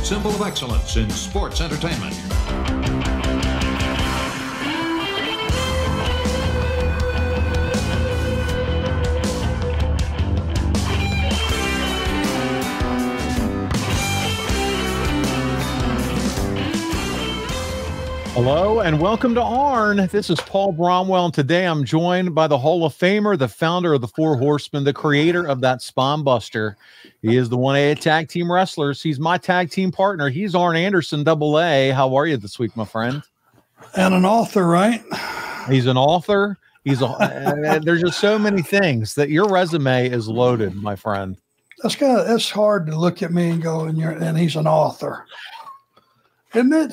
symbol of excellence in sports entertainment. Hello and welcome to Arn. This is Paul Bromwell, and today I'm joined by the Hall of Famer, the founder of the Four Horsemen, the creator of that Spine Buster. He is the 1A Tag Team Wrestlers. He's my tag team partner. He's Arn Anderson, Double A. How are you this week, my friend? And an author, right? He's an author. There's just so many things that your resume is loaded, my friend. That's hard to look at me and go, and he's an author, isn't it?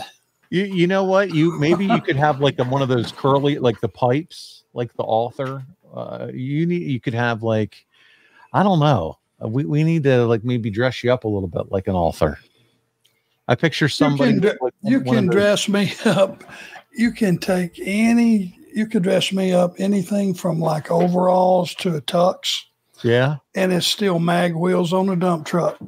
You know what? Maybe you could have like one of those curly, like the pipes, like the author. You could have like, I don't know. We need to like maybe dress you up a little bit like an author. I picture somebody. You can dress me up. You can dress me up anything from like overalls to a tux. Yeah. And it's still mag wheels on a dump truck.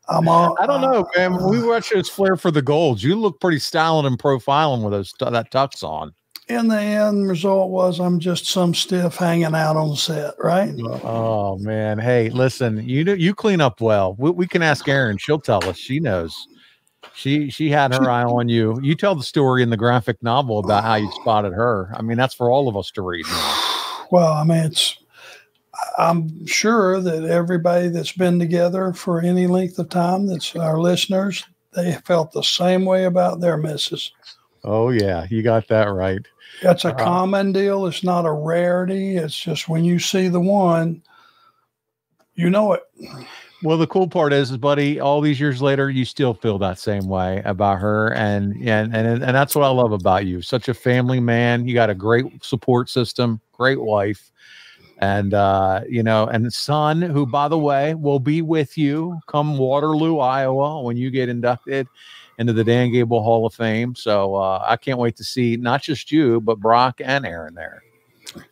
I don't know, man. When we watch those Flair for the Golds, you look pretty styling and profiling with that tux on. And the end result was I'm just some stiff hanging out on the set, right? Oh man, hey, listen, you clean up well. We can ask Erin; she'll tell us. She knows. She had her eye on you. You tell the story in the graphic novel about how you spotted her. I mean, that's for all of us to read. Well, I mean, I'm sure that everybody that's been together for any length of time, that's our listeners, they felt the same way about their missus. Oh, yeah, you got that right. That's a common deal. It's not a rarity. It's just when you see the one, you know it. Well, the cool part is, buddy, all these years later, you still feel that same way about her. And that's what I love about you. Such a family man. You got a great support system, great wife. And, and son, who, by the way, will be with you come Waterloo, Iowa, when you get inducted into the Dan Gable Hall of Fame. So I can't wait to see not just you, but Brock and Erin there.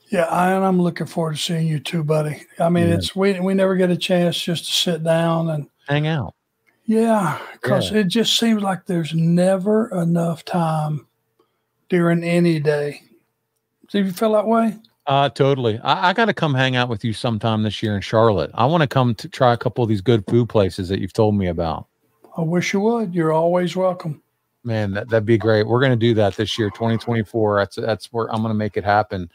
Yeah, and I'm looking forward to seeing you too, buddy. I mean, we never get a chance just to sit down and hang out. Yeah, because it just seems like there's never enough time during any day. Do you feel that way? Totally. I got to come hang out with you sometime this year in Charlotte. I want to come to try a couple of these good food places that you've told me about. I wish you would. You're always welcome. Man, that'd be great. We're going to do that this year, 2024. That's where I'm going to make it happen.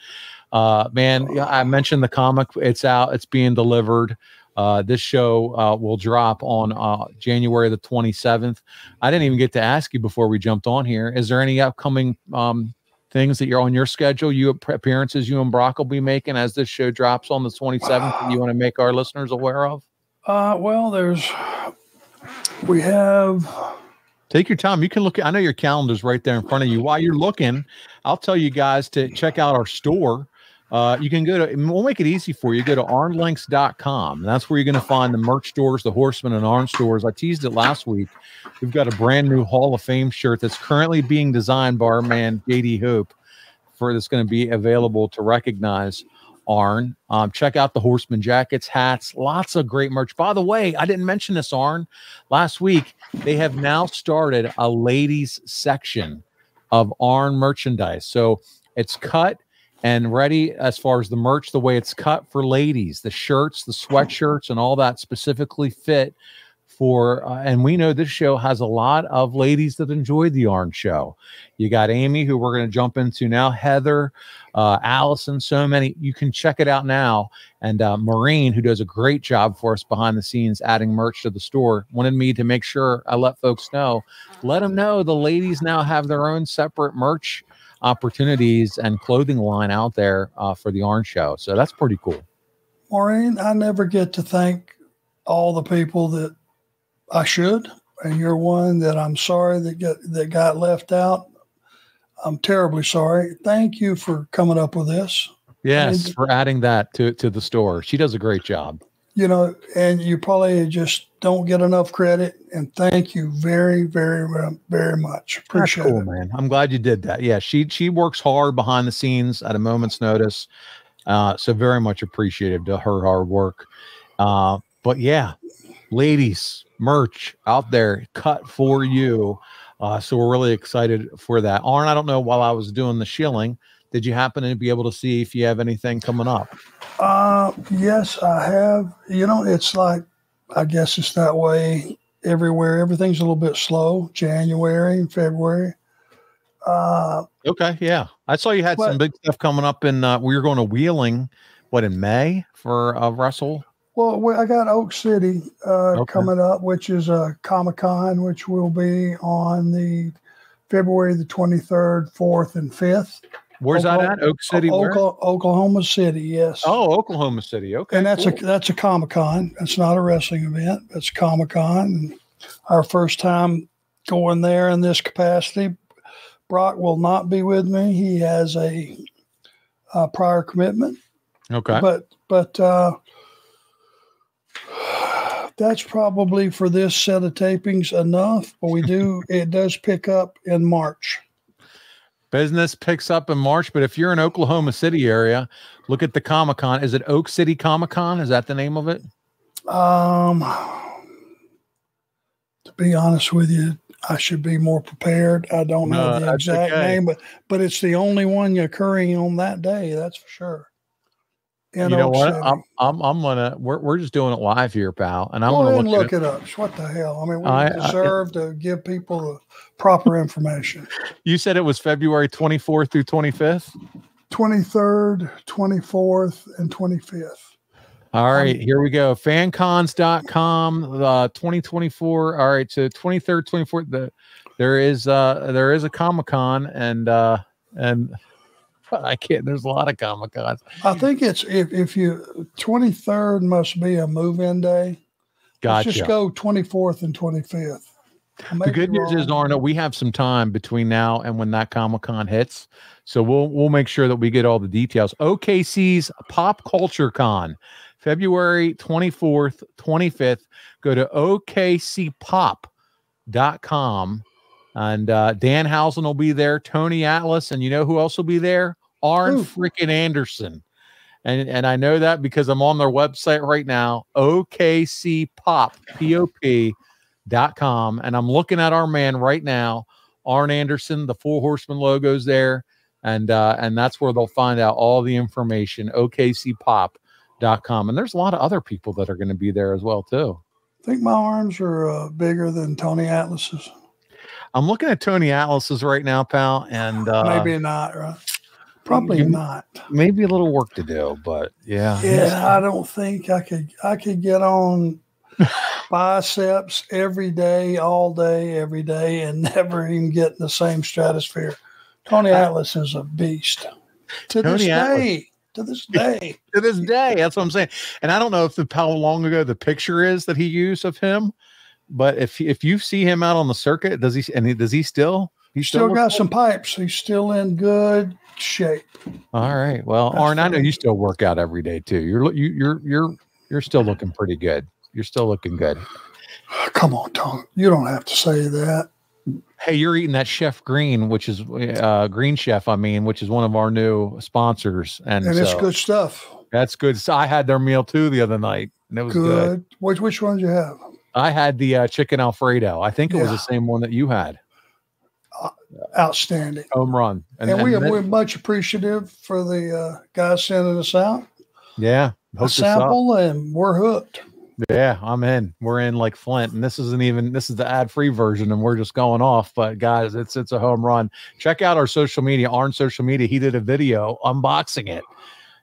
Man, I mentioned the comic. It's out. It's being delivered. This show will drop on January the 27th. I didn't even get to ask you before we jumped on here. Is there any upcoming things that you're on your schedule, appearances you and Brock will be making as this show drops on the 27th that you want to make our listeners aware of? Well, we have. Take your time. You can look. I know your calendar's right there in front of you. While you're looking, I'll tell you guys to check out our store. You can go to, we'll make it easy for you. Go to arnlinks.com. That's where you're going to find the merch stores, the Horsemen and Arn stores. I teased it last week. We've got a brand new Hall of Fame shirt that's currently being designed by our man, JD Hope, that's going to be available to recognize Arn. Check out the Horseman jackets, hats, lots of great merch. By the way, I didn't mention this, Arn. Last week, they have now started a ladies section of Arn merchandise. So it's cut and ready as far as the merch, the way it's cut for ladies, the shirts, the sweatshirts, and all that specifically fit for, and we know this show has a lot of ladies that enjoy the Arn show. You got Amy, who we're going to jump into now, Heather, Allison, so many. You can check it out now. And Maureen, who does a great job for us behind the scenes, adding merch to the store, wanted me to make sure I let folks know, let them know the ladies now have their own separate merch opportunities and clothing line out there for the Arn show. So that's pretty cool. Maureen, I never get to thank all the people that I should, and you're one that I'm sorry that got left out. I'm terribly sorry. Thank you for coming up with this. Yes, for adding that to the store. She does a great job. And you probably just don't get enough credit. And thank you very, very, very much. Appreciate it. That's cool, man. I'm glad you did that. Yeah, she works hard behind the scenes at a moment's notice. So very much appreciative to her hard work. But yeah, ladies, merch out there cut for you. So we're really excited for that. Arn, I don't know, while I was doing the shilling, did you happen to be able to see if you have anything coming up? Yes, I have. It's like, I guess it's that way everywhere. Everything's a little bit slow, January and February. Okay, yeah. I saw you had some big stuff coming up in, we were going to Wheeling, in May for Russell? Well, I got Oak City coming up, which is a Comic-Con, which will be on the February the 23rd, 4th, and 5th. Where's that at? Oak City? Oklahoma City, yes. Oh, Oklahoma City. Okay. And that's a Comic-Con. It's not a wrestling event. It's Comic-Con. And our first time going there in this capacity. Brock will not be with me. He has a prior commitment. Okay. But that's probably for this set of tapings enough. But it does pick up in March. Business picks up in March, but if you're in Oklahoma City area, look at the Comic-Con. Is it Oak City Comic-Con? Is that the name of it? To be honest with you, I should be more prepared. I don't know the exact name, but it's the only one occurring on that day. That's for sure. You know what? I'm gonna. We're just doing it live here, pal, and I'm gonna look it up. What the hell? I mean, we deserve to give people the proper information. You said it was February 24th through 25th, 23rd, 24th, and 25th. All right, here we go. Fancons.com, 2024. All right, so 23rd, 24th. There is a Comic-Con, and I can't. There's a lot of Comic-Cons. I think it's if you 23rd must be a move-in day. Gotcha. Let's just go 24th and 25th. The good news is, Arno, we have some time between now and when that Comic-Con hits, so we'll make sure that we get all the details. OKC's Pop Culture Con, February 24th, 25th. Go to okcpop.com. And Dan Housen will be there, Tony Atlas, and you know who else will be there? Arn freaking Anderson. And I know that because I'm on their website right now, okcpop.com, and I'm looking at our man right now, Arn Anderson. The Four Horsemen logo's there, and that's where they'll find out all the information, okcpop.com. And there's a lot of other people that are going to be there as well, too. I think my arms are bigger than Tony Atlas's. I'm looking at Tony Atlas's right now, pal, and maybe not, right? Probably not. Maybe a little work to do, but yeah. Yeah, I don't think I could get on biceps every day, all day, every day, and never even get in the same stratosphere. Tony Atlas is a beast. To this day. To this day. That's what I'm saying. And I don't know how long ago the picture is that he used of him. But if you see him out on the circuit, does he still? He's still got some pipes. He's still in good shape. All right. Well, Arn, I know you still work out every day too. You're still looking pretty good. You're still looking good. Come on, Tom. You don't have to say that. Hey, you're eating that Chef Green, which is Green Chef. I mean, which is one of our new sponsors, and it's good stuff. That's good. So I had their meal too the other night, and it was good. Which one did you have? I had the chicken Alfredo. I think it was the same one that you had. Outstanding. Home run. And we're much appreciative for the guys sending us out. Yeah. A sample, and we're hooked. Yeah, I'm in. We're in like Flint, and this is the ad-free version, and we're just going off. But guys, it's a home run. Check out our social media, Arn social media. He did a video unboxing it.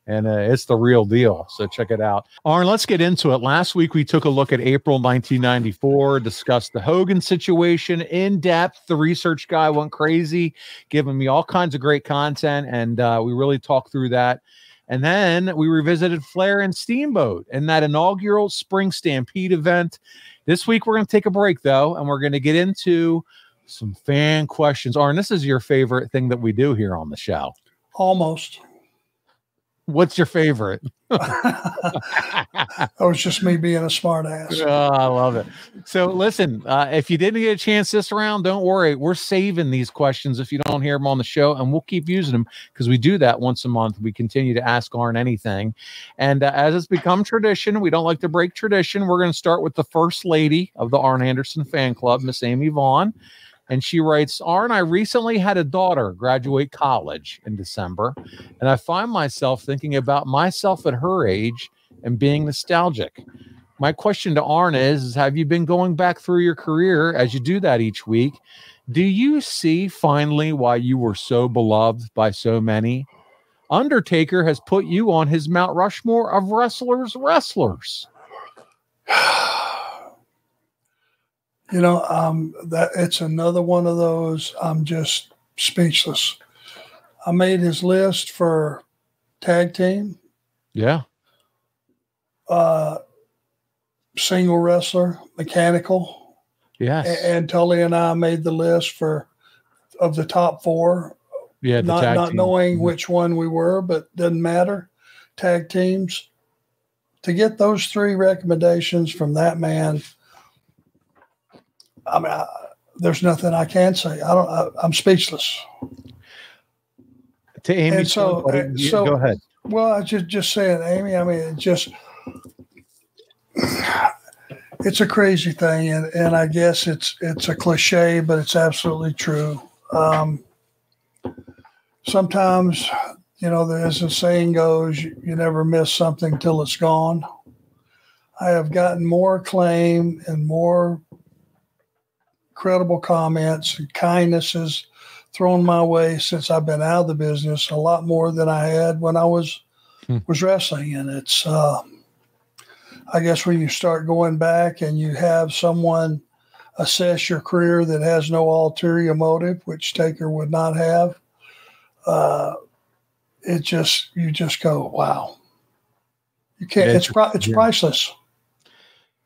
And it's the real deal. So check it out. Arn, let's get into it. Last week, we took a look at April 1994, discussed the Hogan situation in depth. The research guy went crazy, giving me all kinds of great content. And we really talked through that. And then we revisited Flair and Steamboat in that inaugural Spring Stampede event. This week, we're going to take a break, though, and we're going to get into some fan questions. Arn, this is your favorite thing that we do here on the show. Almost. What's your favorite? That was just me being a smart ass. Oh, I love it. So listen, if you didn't get a chance this round, don't worry. We're saving these questions if you don't hear them on the show, and we'll keep using them because we do that once a month. We continue to ask Arn anything. And as it's become tradition, we don't like to break tradition. We're going to start with the first lady of the Arn Anderson fan club, Miss Amy Vaughn. And she writes, Arn, I recently had a daughter graduate college in December, and I find myself thinking about myself at her age and being nostalgic. My question to Arn is have you been going back through your career as you do that each week? Do you see finally why you were so beloved by so many? Undertaker has put you on his Mount Rushmore of wrestlers. That it's another one of those. I'm just speechless. I made his list for tag team. Yeah. Single wrestler, mechanical. Yes. And Tully and I made the list of the top four. Yeah. Not knowing which one we were, but doesn't matter. Tag teams. To get those three recommendations from that man, I mean, there's nothing I can say. I'm speechless. To Amy, so go ahead. Well, I just saying, Amy. I mean, it's a crazy thing, and I guess it's a cliche, but it's absolutely true. Sometimes, as the saying goes, you never miss something till it's gone. I have gotten more acclaim and more credible comments and kindnesses thrown my way since I've been out of the business, a lot more than I had when I was wrestling. And it's, I guess when you start going back and you have someone assess your career that has no ulterior motive, which Taker would not have, you just go, wow. You can't, it's priceless.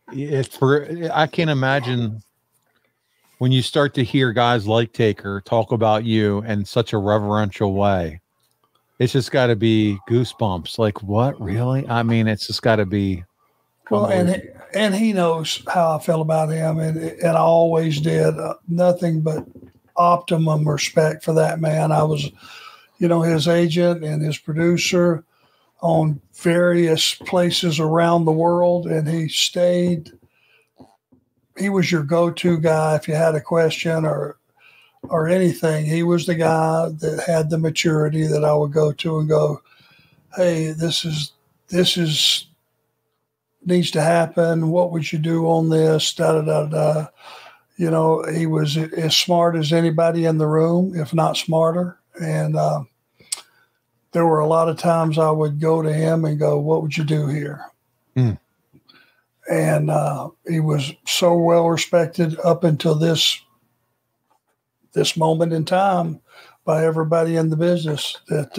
I can't imagine when you start to hear guys like Taker talk about you in such a reverential way. It's just got to be goosebumps. Like, what, really? I mean, it's just got to be. Well, and he knows how I feel about him, and I always did. Nothing but optimum respect for that man. I was, his agent and his producer on various places around the world, and he stayed. He was your go-to guy if you had a question or anything. He was the guy that had the maturity that I would go to and go, hey, this is needs to happen. What would you do on this? Da, da, da, da. He was as smart as anybody in the room, if not smarter. And there were a lot of times I would go to him and go, what would you do here? And he was so well respected up until this moment in time by everybody in the business that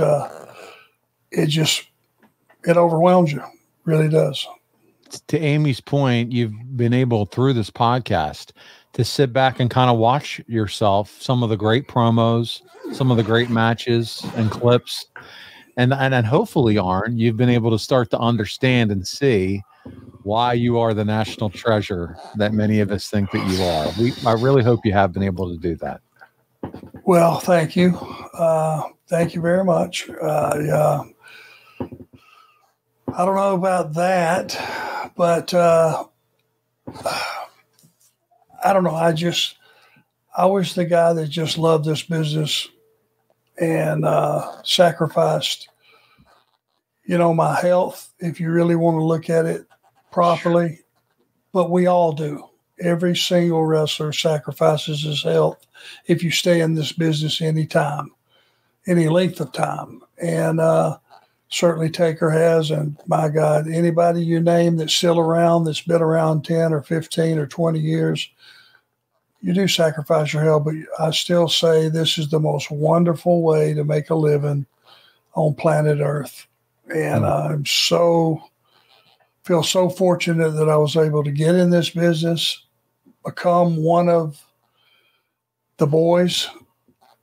it overwhelms you. Really does. To Amy's point, you've been able through this podcast to sit back and kind of watch yourself, some of the great promos, some of the great matches and clips. And hopefully, Arn, you've been able to start to understand and see why you are the national treasure that many of us think that you are. I really hope you have been able to do that. Well, thank you. Thank you very much. I don't know about that, but I don't know. I was the guy that just loved this business and sacrificed, my health, if you really want to look at it properly, but we all do. Every single wrestler sacrifices his health if you stay in this business any length of time. And certainly Taker has, and my God, anybody you name that's still around, that's been around 10 or 15 or 20 years, you do sacrifice your health, but I still say this is the most wonderful way to make a living on planet Earth. And I'm feel so fortunate that I was able to get in this business, become one of the boys,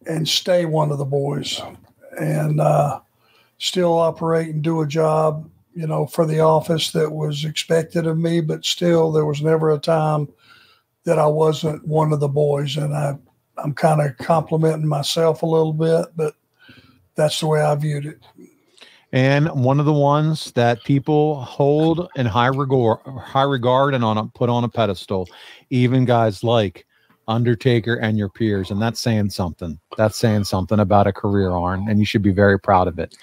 and stay one of the boys. And still operate and do a job, for the office that was expected of me, but still there was never a time that I wasn't one of the boys. And I'm kind of complimenting myself a little bit, but that's the way I viewed it. And one of the ones that people hold in high regard and put on a pedestal, even guys like Undertaker and your peers. And that's saying something. That's saying something about a career, Arn, and you should be very proud of it.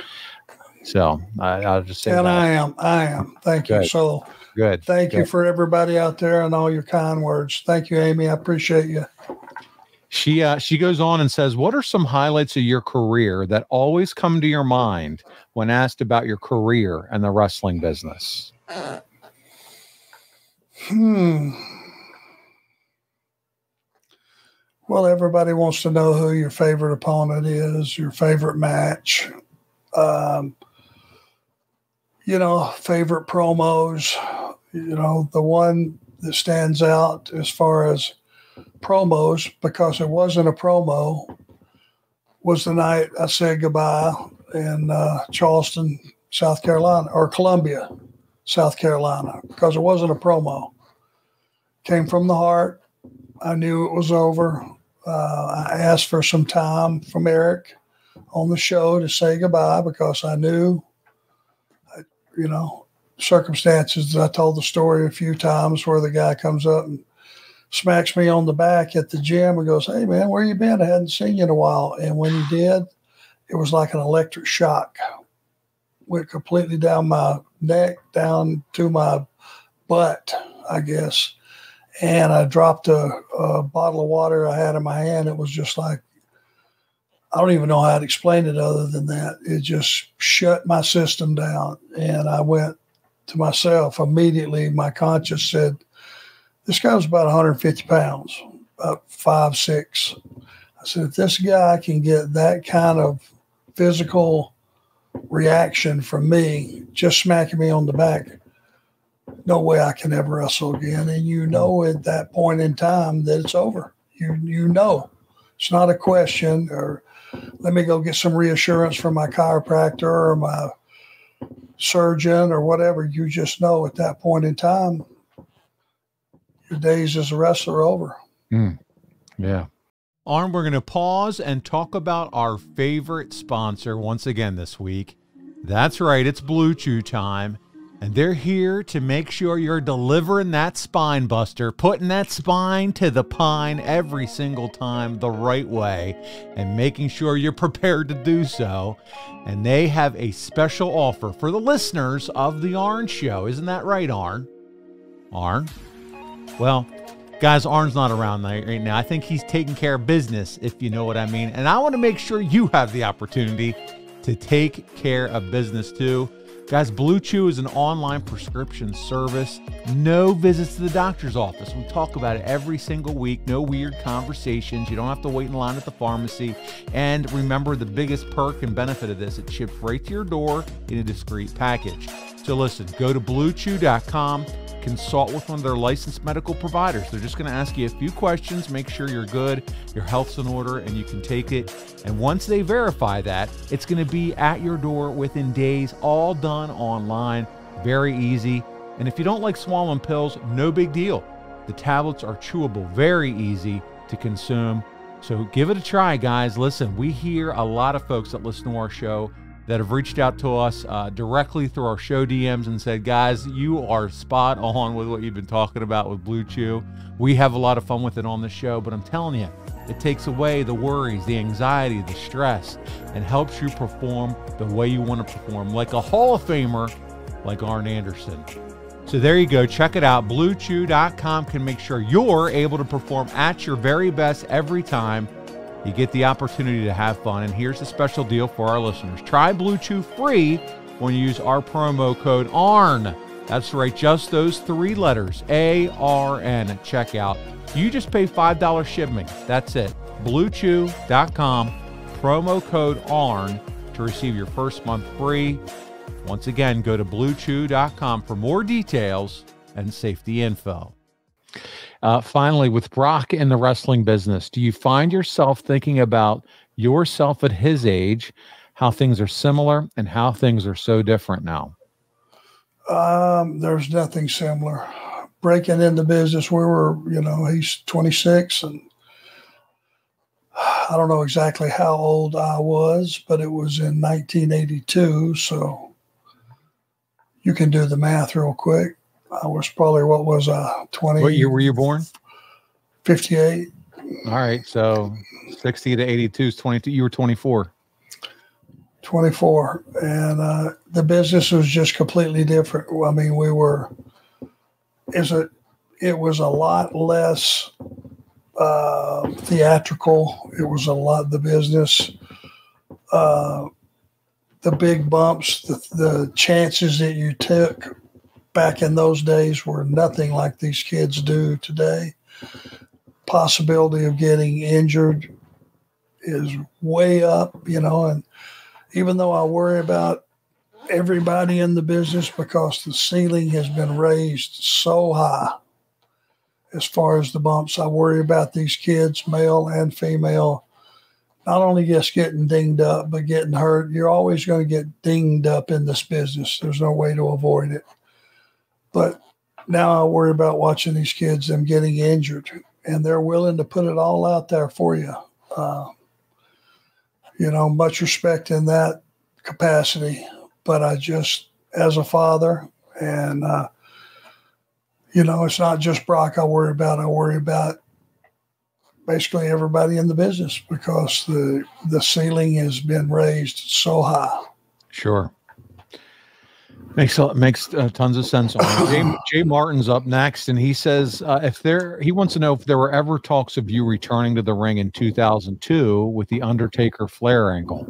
So I'll just say and that. I am. Thank you. So good. Thank you for everybody out there and all your kind words. Thank you, Amy. I appreciate you. She goes on and says, what are some highlights of your career that always come to your mind when asked about your career and the wrestling business? Well, everybody wants to know who your favorite opponent is, your favorite match, favorite promos. The one that stands out as far as promos, because it wasn't a promo, was the night I said goodbye in Charleston, South Carolina, or Columbia, South Carolina, because it wasn't a promo. Came from the heart. I knew it was over. I asked for some time from Eric on the show to say goodbye because I knew, circumstances. I told the story a few times where the guy comes up and smacks me on the back at the gym and goes, "Hey, man, where you been? I hadn't seen you in a while." And when he did, it was like an electric shock. Went completely down my neck, down to my butt, I guess. And I dropped a bottle of water I had in my hand. It was just like, I don't even know how to explain it other than that. It just shut my system down. And I went to myself immediately. My conscience said, this guy was about 150 pounds, about 5'6". I said, if this guy can get that kind of physical reaction from me, just smacking me on the back, no way I can ever wrestle again. And at that point in time that it's over. It's not a question or let me go get some reassurance from my chiropractor or my surgeon or whatever. You just know at that point in time, your days as a wrestler are over. Yeah. Arn, we're going to pause and talk about our favorite sponsor once again this week. That's right. It's Blue Chew time. And they're here to make sure you're delivering that spine buster, putting that spine to the pine every single time the right way, and making sure you're prepared to do so. And they have a special offer for the listeners of the Arn Show. Isn't that right, Arn? Arn? Well, guys, Arn's not around right now. I think he's taking care of business, if you know what I mean. And I want to make sure you have the opportunity to take care of business too. Guys, Blue Chew is an online prescription service. No visits to the doctor's office. We talk about it every single week. No weird conversations. You don't have to wait in line at the pharmacy. And remember, the biggest perk and benefit of this, it ships right to your door in a discreet package. So listen, go to bluechew.com. Consult with one of their licensed medical providers. They're just going to ask you a few questions, make sure you're good, your health's in order, and you can take it. And once they verify that, it's going to be at your door within days, all done online. Very easy. And if you don't like swallowing pills, no big deal. The tablets are chewable, very easy to consume. So give it a try, guys. Listen, we hear a lot of folks that listen to our show that have reached out to us directly through our show DMs and said, guys, you are spot on with what you've been talking about with Blue Chew. We have a lot of fun with it on the show, but I'm telling you, it takes away the worries, the anxiety, the stress, and helps you perform the way you want to perform, like a Hall of Famer like Arn Anderson. So there you go. Check it out. BlueChew.com can make sure you're able to perform at your very best every time. You get the opportunity to have fun, and here's a special deal for our listeners. Try Blue Chew free when you use our promo code ARN. That's right, just those three letters, ARN, at checkout. You just pay $5 shipping. That's it. BlueChew.com, promo code ARN to receive your first month free. Once again, go to BlueChew.com for more details and safety info. Finally, with Brock in the wrestling business, do you find yourself thinking about yourself at his age, how things are similar and how things are so different now? There's nothing similar. Breaking into business, we were, he's 26, and I don't know exactly how old I was, but it was in 1982. So you can do the math real quick. I was probably, 20? What year were you born? 58. All right. So 60 to 82 is 22. You were 24. 24. And the business was just completely different. I mean, it was a lot less theatrical. It was the business, the big bumps, the chances that you took back in those days were nothing like these kids do today. Possibility of getting injured is way up, and even though I worry about everybody in the business because the ceiling has been raised so high as far as the bumps, I worry about these kids, male and female, not only just getting dinged up, but getting hurt. You're always going to get dinged up in this business. There's no way to avoid it. But now I worry about watching these kids, them getting injured, and they're willing to put it all out there for you. Much respect in that capacity. But I just, as a father, and, it's not just Brock I worry about basically everybody in the business because the ceiling has been raised so high. Sure. Makes tons of sense. Jay Martin's up next, and he says he wants to know if there were ever talks of you returning to the ring in 2002 with the Undertaker Flair angle.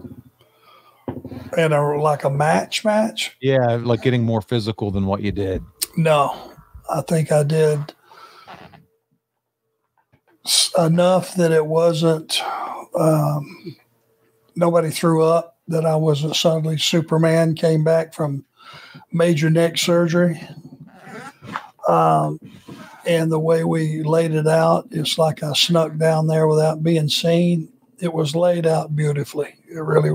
And like a match? Yeah, like getting more physical than what you did. No, I think I did enough that it wasn't, nobody threw up, that I wasn't suddenly Superman, came back from major neck surgery. And the way we laid it out, it's like I snuck down there without being seen. It was laid out beautifully. It really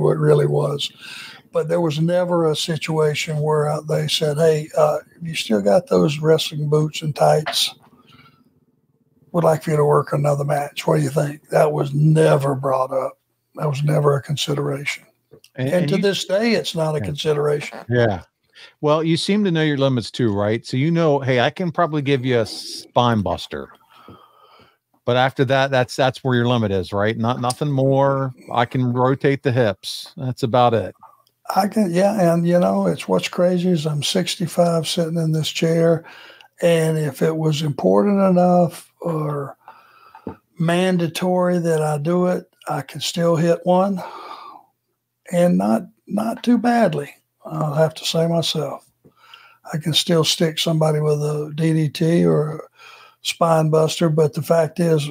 was. But there was never a situation where they said, hey, you still got those wrestling boots and tights? Would like for you to work another match. What do you think? That was never brought up. That was never a consideration. And to this day, it's not a consideration. Yeah. Well, you seem to know your limits too, right? So hey, I can probably give you a spine buster. But after that, that's where your limit is, right? Nothing more. I can rotate the hips. That's about it. I can, yeah. And it's what's crazy is I'm 65 sitting in this chair. And if it was important enough or mandatory that I do it, I can still hit one, and not too badly. I'll have to say myself. I can still stick somebody with a DDT or a spine buster, but the fact is,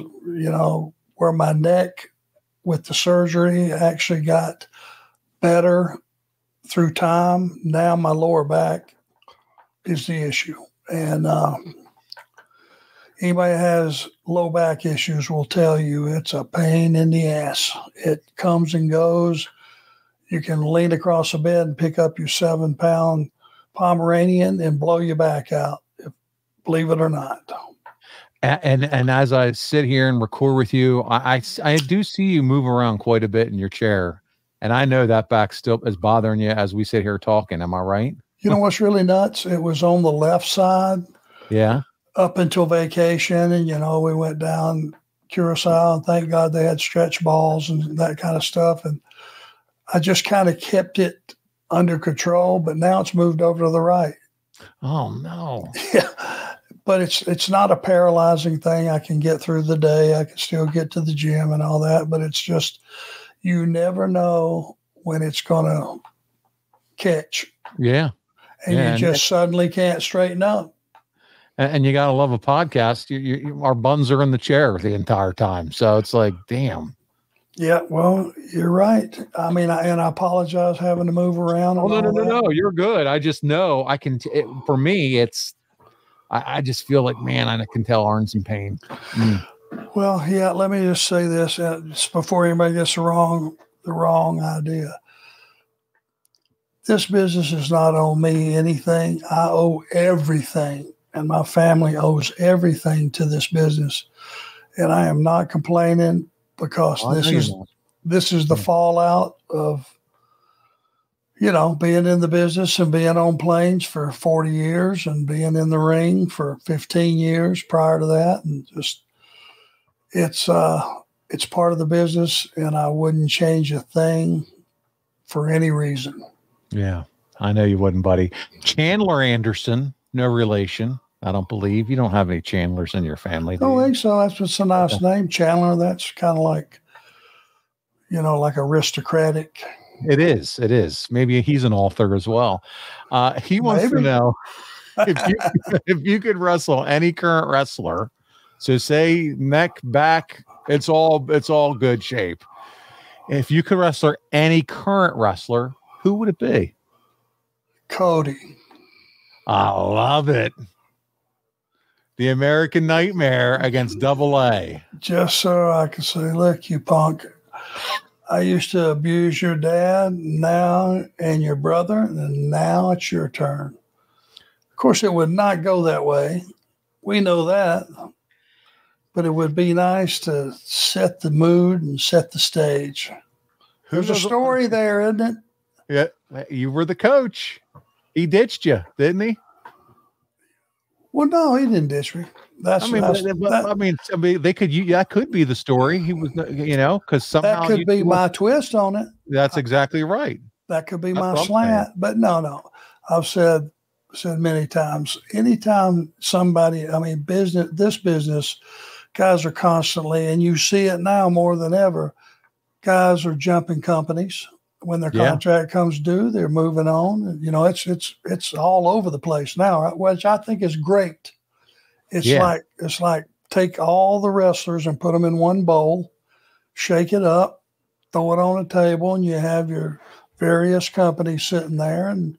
where my neck with the surgery actually got better through time, now my lower back is the issue. And anybody that has low back issues will tell you it's a pain in the ass. It comes and goes. You can lean across a bed and pick up your 7-pound Pomeranian and blow your back out, believe it or not. And as I sit here and record with you, I do see you move around quite a bit in your chair. And I know that back still is bothering you as we sit here talking. Am I right? You know what's really nuts? It was on the left side. Yeah. Up until vacation. And, we went down Curacao, and thank God they had stretch balls and that kind of stuff. And I just kind of kept it under control, but now it's moved over to the right. Oh, no. Yeah. But it's not a paralyzing thing. I can get through the day. I can still get to the gym and all that. But it's just, you never know when it's going to catch. Yeah. And you just suddenly can't straighten up. And you got to love a podcast. Our buns are in the chair the entire time. So it's like, damn. Yeah, well, you're right. I mean, I apologize having to move around. Oh, no. You're good. I just know I can. For me, I just feel like, man, I can tell Arn's in pain. Well, yeah. Let me just say this just before anybody gets the wrong idea. this business does not owe me anything. I owe everything, and my family owes everything to this business. And I am not complaining because this is the fallout of, being in the business and being on planes for 40 years and being in the ring for 15 years prior to that. And just, it's part of the business, and I wouldn't change a thing for any reason. Yeah, I know you wouldn't, buddy. Chandler Anderson, no relation. I don't believe you don't have any Chandlers in your family. I don't think so. That's just a nice name, Chandler. That's kind of like, like aristocratic. It is. It is. Maybe he's an author as well. He wants to know if you could wrestle any current wrestler. So say neck, back, it's all good shape. If you could wrestle any current wrestler, who would it be? Cody. I love it. The American Nightmare against Double A. Just so I can say, look, you punk. I used to abuse your dad now and your brother, and now it's your turn. Of course, it would not go that way. We know that. But it would be nice to set the mood and set the stage. There's a story there, isn't it? Yeah, you were the coach. He ditched you, didn't he? Well, no, he didn't ditch me. That could be the story. He was, because somehow that could be my twist on it. That's exactly right. That could be my slant. But no. I've said many times, anytime somebody, this business, guys are constantly, and you see it now more than ever, guys are jumping companies. When their contract comes due, they're moving on. It's all over the place now, which I think is great. It's like take all the wrestlers and put them in one bowl, shake it up, throw it on a table, and you have your various companies sitting there, and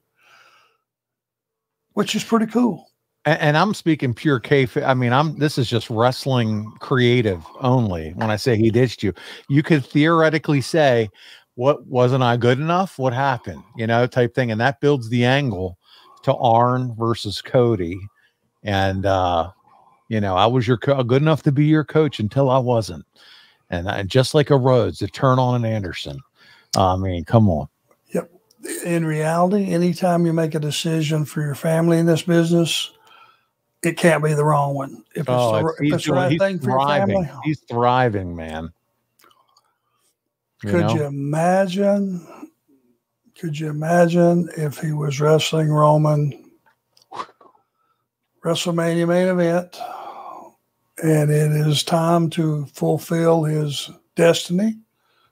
which is pretty cool. And I'm speaking pure kayfabe. This is just wrestling creative only. When I say he ditched you, you could theoretically say, what wasn't I good enough? What happened? Type thing. And that builds the angle to Arn versus Cody. And, I was good enough to be your coach until I wasn't. And just like a Rhodes, to turn on an Anderson. Come on. Yep. In reality, anytime you make a decision for your family in this business, it can't be the wrong one. If it's the right thing for your family. He's thriving, man. Could you imagine if he was wrestling Roman WrestleMania main event, and it is time to fulfill his destiny,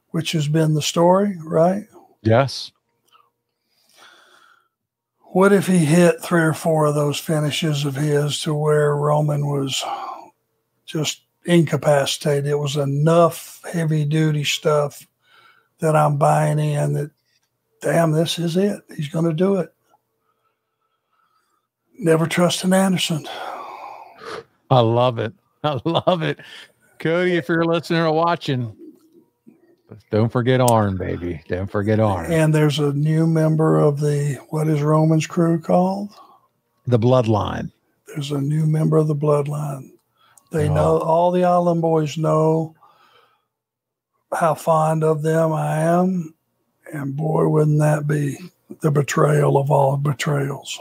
which has been the story, right? Yes. What if he hit 3 or 4 of those finishes of his to where Roman was just incapacitated? It was enough heavy duty stuff that I'm buying in that, damn, this is it. He's going to do it. Never trust an Anderson. I love it. I love it. Cody, if you're listening or watching, don't forget Arn, baby. Don't forget Arn. And there's a new member of what is Roman's crew called? The Bloodline. There's a new member of the Bloodline. They know, all the Island boys know how fond of them I am. And boy, wouldn't that be the betrayal of all betrayals.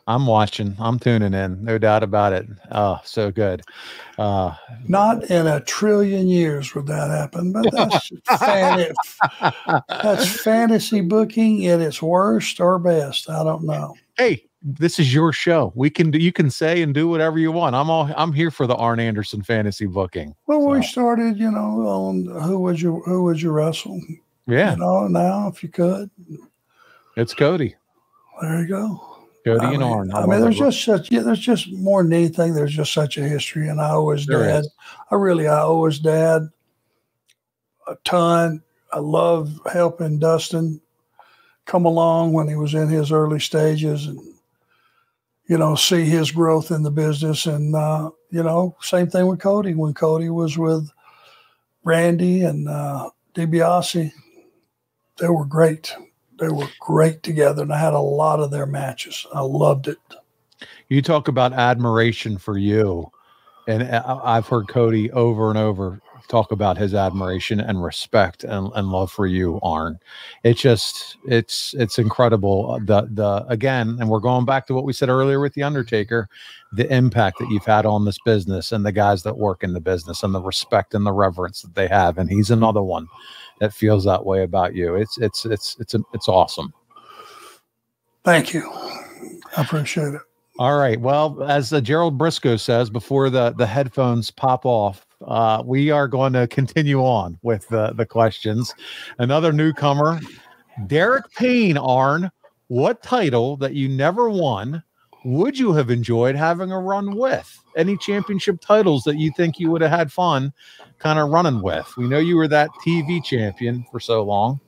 I'm watching. I'm tuning in. No doubt about it. Oh, so good. Not in a trillion years would that happen, but that's that's fantasy booking at its worst or best. I don't know. Hey, this is your show. You can say and do whatever you want. I'm here for the Arn Anderson fantasy booking. Well, we started, on who would you wrestle? Yeah. Now if you could. It's Cody. There you go. Cody and Arn. There's just more than anything. There's just such a history, and I owe his dad. I owe his dad a ton. I love helping Dustin come along when he was in his early stages, and see his growth in the business. And same thing with Cody. When Cody was with Randy and DiBiase, they were great. They were great together, and I had a lot of their matches. I loved it. You talk about admiration for you, and I've heard Cody over and over talk about his admiration and respect and love for you, Arn. It's incredible. Again, and we're going back to what we said earlier with the Undertaker, the impact that you've had on this business and the guys that work in the business, and the respect and the reverence that they have. And he's another one that feels that way about you. It's awesome. Thank you. I appreciate it. All right. Well, as Gerald Briscoe says, before the headphones pop off, we are going to continue on with the questions. Another newcomer, Derek Payne. Arn, what title that you never won would you have enjoyed having a run with? Any championship titles that you think you would have had fun kind of running with? We know you were that TV champion for so long.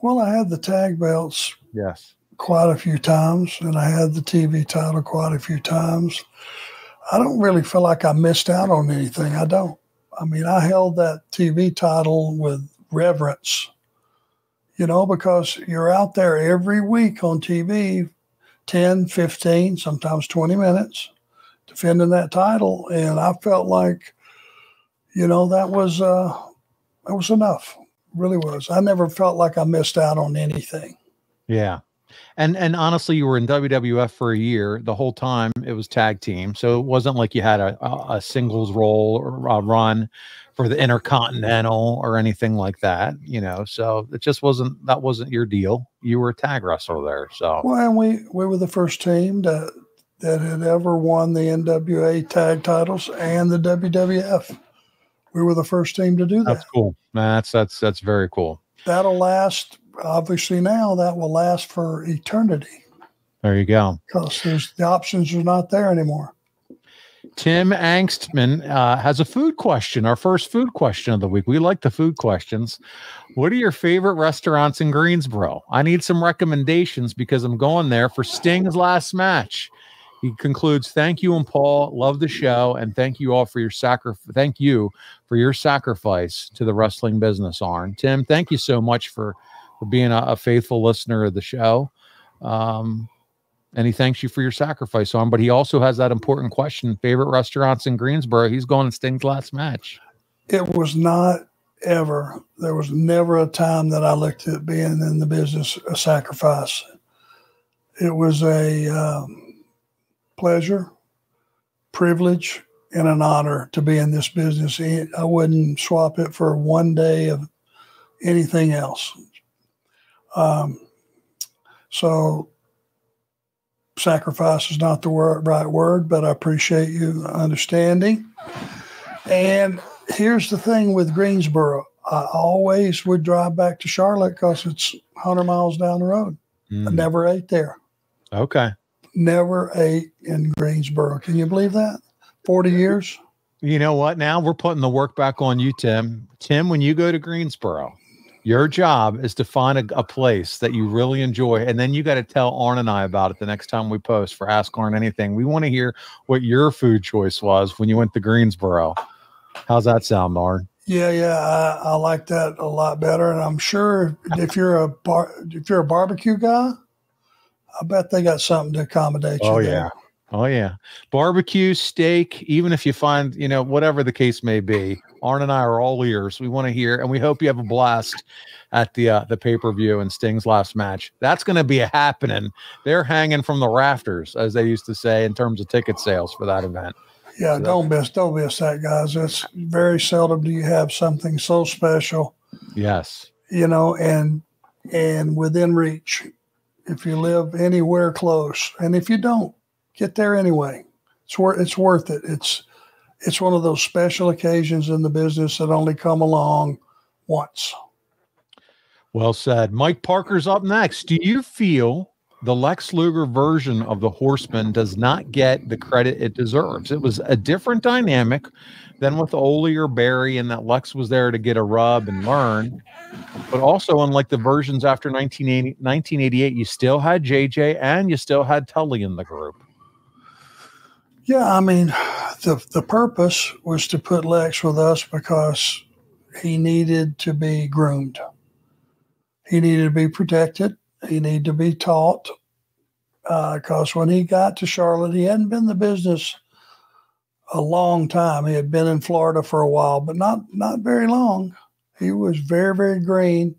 Well, I had the tag belts. Yes. Quite a few times, and I had the TV title quite a few times. I don't really feel like I missed out on anything. I don't. I mean, I held that TV title with reverence, because you're out there every week on TV, 10, 15, sometimes 20 minutes defending that title. And I felt like, that was enough. It really was. I never felt like I missed out on anything. Yeah. And honestly, you were in WWF for a year. The whole time it was tag team. So it wasn't like you had a singles role or a run for the Intercontinental or anything like that, so it just that wasn't your deal. You were a tag wrestler there. So, well, and we were the first team that had ever won the NWA tag titles and the WWF. We were the first team to do that. That's cool. That's very cool. That'll last. Obviously now that will last for eternity. There you go. Because the options are not there anymore. Tim Angstman has a food question, our first food question of the week. We like the food questions. What are your favorite restaurants in Greensboro? I need some recommendations because I'm going there for Sting's last match. He concludes, thank you and Paul, love the show, and thank you all for your Thank you for your sacrifice to the wrestling business, Arn. Tim, thank you so much for being a faithful listener of the show. And he thanks you for your sacrifice on, but he also has that important question, favorite restaurants in Greensboro. He's going to Sting's last match. It was not ever, there was never a time that I looked at being in the business a sacrifice. It was a pleasure, privilege, and an honor to be in this business. I wouldn't swap it for one day of anything else. So sacrifice is not the right word, but I appreciate you understanding. And here's the thing with Greensboro. I always would drive back to Charlotte because it's 100 miles down the road. I never ate there. Okay. Never ate in Greensboro. Can you believe that? 40 years. You know what? Now we're putting the work back on you, Tim. Tim, when you go to Greensboro, your job is to find a place that you really enjoy, and then you got to tell Arn and I about it the next time we post for Ask Arn Anything. We want to hear what your food choice was when you went to Greensboro. How's that sound, Arn? Yeah, I like that a lot better, and I'm sure if you're a barbecue guy, I bet they got something to accommodate you. Oh yeah. Barbecue, steak, even if you find, whatever the case may be, Arn and I are all ears. We want to hear, and we hope you have a blast at the pay-per-view and Sting's last match. That's going to be a happening. They're hanging from the rafters, as they used to say, in terms of ticket sales for that event. Yeah, don't miss that, guys. It's very seldom do you have something so special. Yes. And within reach. If you live anywhere close, and if you don't, get there anyway. It's worth it. It's one of those special occasions in the business that only come along once. Well said. Mike Parker's up next. Do you feel the Lex Luger version of the Horsemen does not get the credit it deserves? It was a different dynamic than with Ole or Barry, and that Lex was there to get a rub and learn. But also, unlike the versions after 1988, you still had JJ and you still had Tully in the group. Yeah, I mean, the purpose was to put Lex with us because he needed to be groomed. He needed to be protected. He needed to be taught. Because when he got to Charlotte, he hadn't been in the business a long time. He had been in Florida for a while, but not very long. He was very, very green,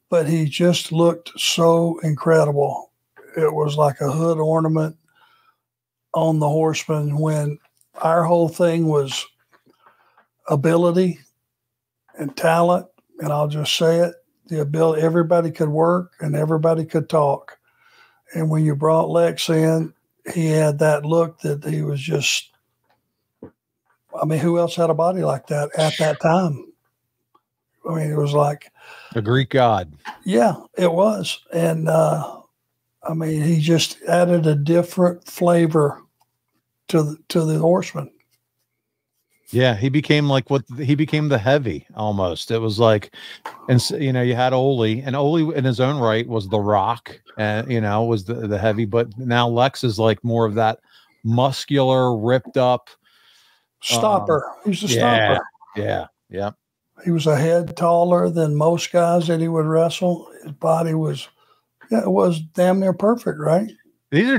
but he just looked so incredible. It was like a hood ornament on the Horseman, when our whole thing was ability and talent. And I'll just say it, the ability, everybody could work and everybody could talk. And when you brought Lex in, he had that look that he was just, I mean, who else had a body like that at that time? I mean, it was like a Greek god. Yeah, it was. And I mean, he just added a different flavor to the Horseman. Yeah, he became the heavy almost. It was like, and you know, you had Ole, and Ole in his own right was the Rock, and you know, was the heavy. But now Lex is like more of that muscular, ripped up stopper. He's a stopper. Yeah. He was a head taller than most guys that he would wrestle. His body was, it was damn near perfect, right? These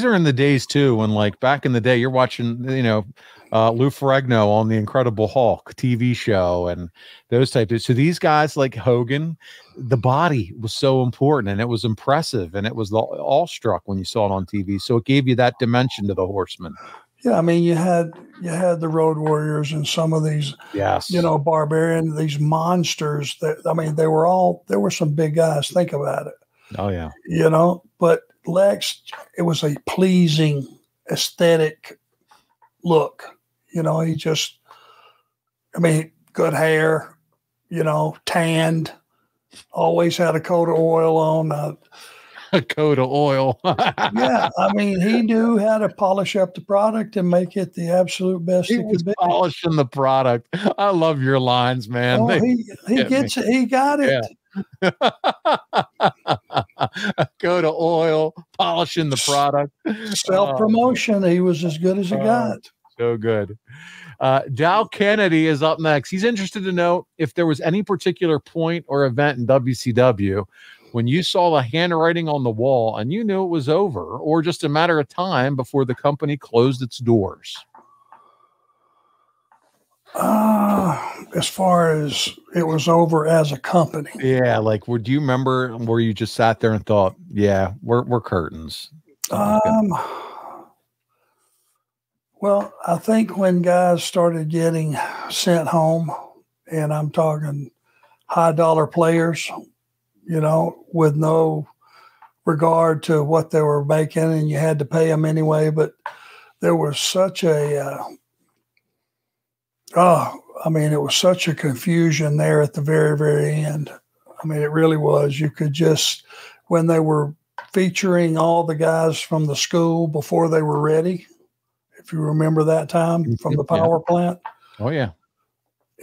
are in the days too, when like back in the day, you're watching, you know, Lou Ferrigno on the Incredible Hulk TV show and those types. So these guys like Hogan, the body was so important and it was impressive and it was awestruck when you saw it on TV. So it gave you that dimension to the Horsemen. Yeah, I mean, you had the Road Warriors and some of these, yes, you know, barbarian, these monsters. That, I mean, there were some big guys. Think about it. Oh yeah, you know. But Lex, it was a pleasing aesthetic look. You know, he just, I mean, good hair. You know, tanned. Always had a coat of oil on. A coat of oil. Yeah, I mean, he knew how to polish up the product and make it the absolute best he it was could be. Polishing the product. I love your lines, man. Oh, he gets it. He got it. Yeah. A coat of oil, polishing the product. Self-promotion. He was as good as he got. So good. Dow Kennedy is up next. He's interested to know if there was any particular point or event in WCW when you saw the handwriting on the wall and you knew it was over, or just a matter of time before the company closed its doors. As far as it was over as a company. Yeah, like do you remember where you just sat there and thought, yeah, we're curtains? Well, I think when guys started getting sent home, and I'm talking high dollar players, you know, with no regard to what they were making, and you had to pay them anyway. But there was such a, I mean, it was such a confusion there at the very, very end. I mean, it really was. You could just, when they were featuring all the guys from the school before they were ready, if you remember that time from the power plant. Oh, yeah.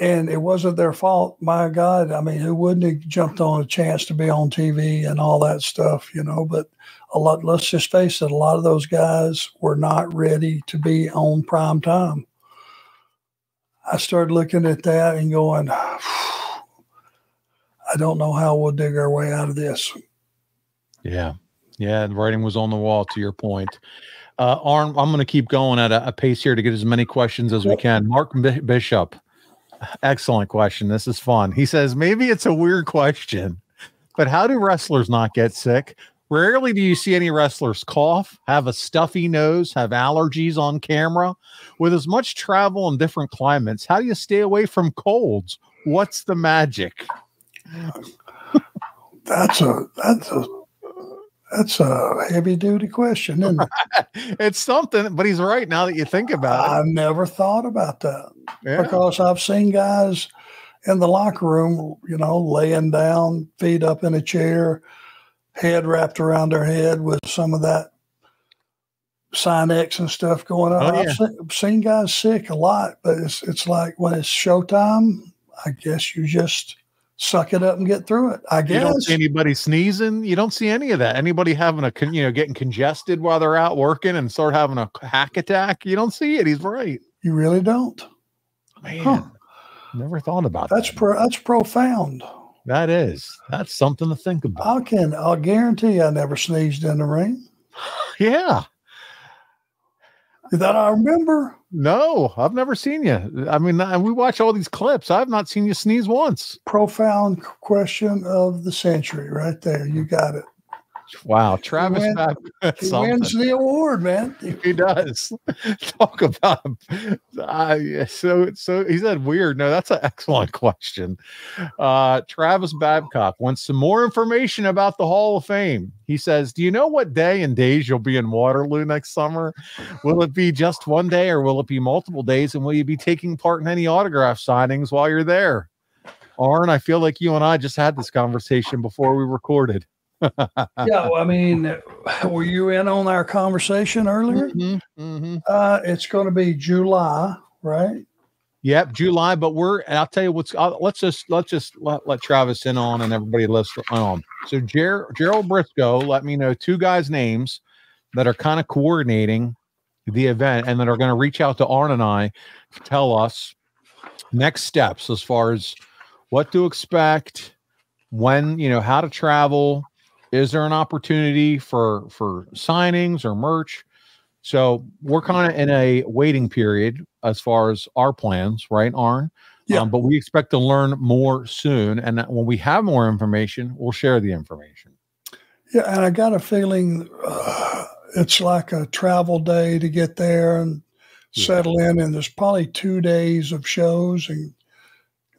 And it wasn't their fault. My God, I mean, who wouldn't have jumped on a chance to be on TV and all that stuff, you know? But let's just face it, a lot of those guys were not ready to be on prime time. I started looking at that and going, I don't know how we'll dig our way out of this. Yeah. Yeah. The writing was on the wall, to your point. Arn, I'm going to keep going at a pace here to get as many questions as we can. Mark Bishop. Excellent question. This is fun. He says, maybe it's a weird question, but how do wrestlers not get sick? Rarely do you see any wrestlers cough, have a stuffy nose, have allergies on camera. With as much travel in different climates, how do you stay away from colds? What's the magic? That's a heavy duty question, isn't it? It's something, but he's right now that you think about it. I've never thought about that because I've seen guys in the locker room, you know, laying down, feet up in a chair, head wrapped around their head with some of that Sinex and stuff going on. Oh, yeah. I've seen guys sick a lot, but it's like when it's showtime, I guess you just suck it up and get through it. I guess. You don't see anybody sneezing. You don't see any of that. Anybody having getting congested while they're out working and start having a hack attack. You don't see it. He's right. You really don't. Man, never thought about that. That's profound. That's something to think about. I'll guarantee I never sneezed in the ring. Yeah. That I remember. No, I've never seen you. I mean, we watch all these clips. I've not seen you sneeze once. Profound question of the century right there. You got it. Wow. Travis he wins the award, man. He does. Talk about him. So he said weird. No, that's an excellent question. Travis Babcock wants some more information about the Hall of Fame. He says, do you know what day and days you'll be in Waterloo next summer? Will it be just one day or will it be multiple days? And will you be taking part in any autograph signings while you're there? Arn, I feel like you and I just had this conversation before we recorded. Yeah, well, I mean, were you in on our conversation earlier? It's going to be July, right? Yep, July. But I'll tell you what's. Let's just let Travis in on and everybody listen on. So Gerald Briscoe let me know 2 guys' names that are kind of coordinating the event and that are going to reach out to Arn and I to tell us next steps as far as what to expect, when, how to travel. Is there an opportunity for signings or merch? So we're kind of in a waiting period as far as our plans, right, Arn? Yeah. But we expect to learn more soon. And when we have more information, we'll share the information. Yeah, and I got a feeling it's like a travel day to get there and settle in. And there's probably 2 days of shows and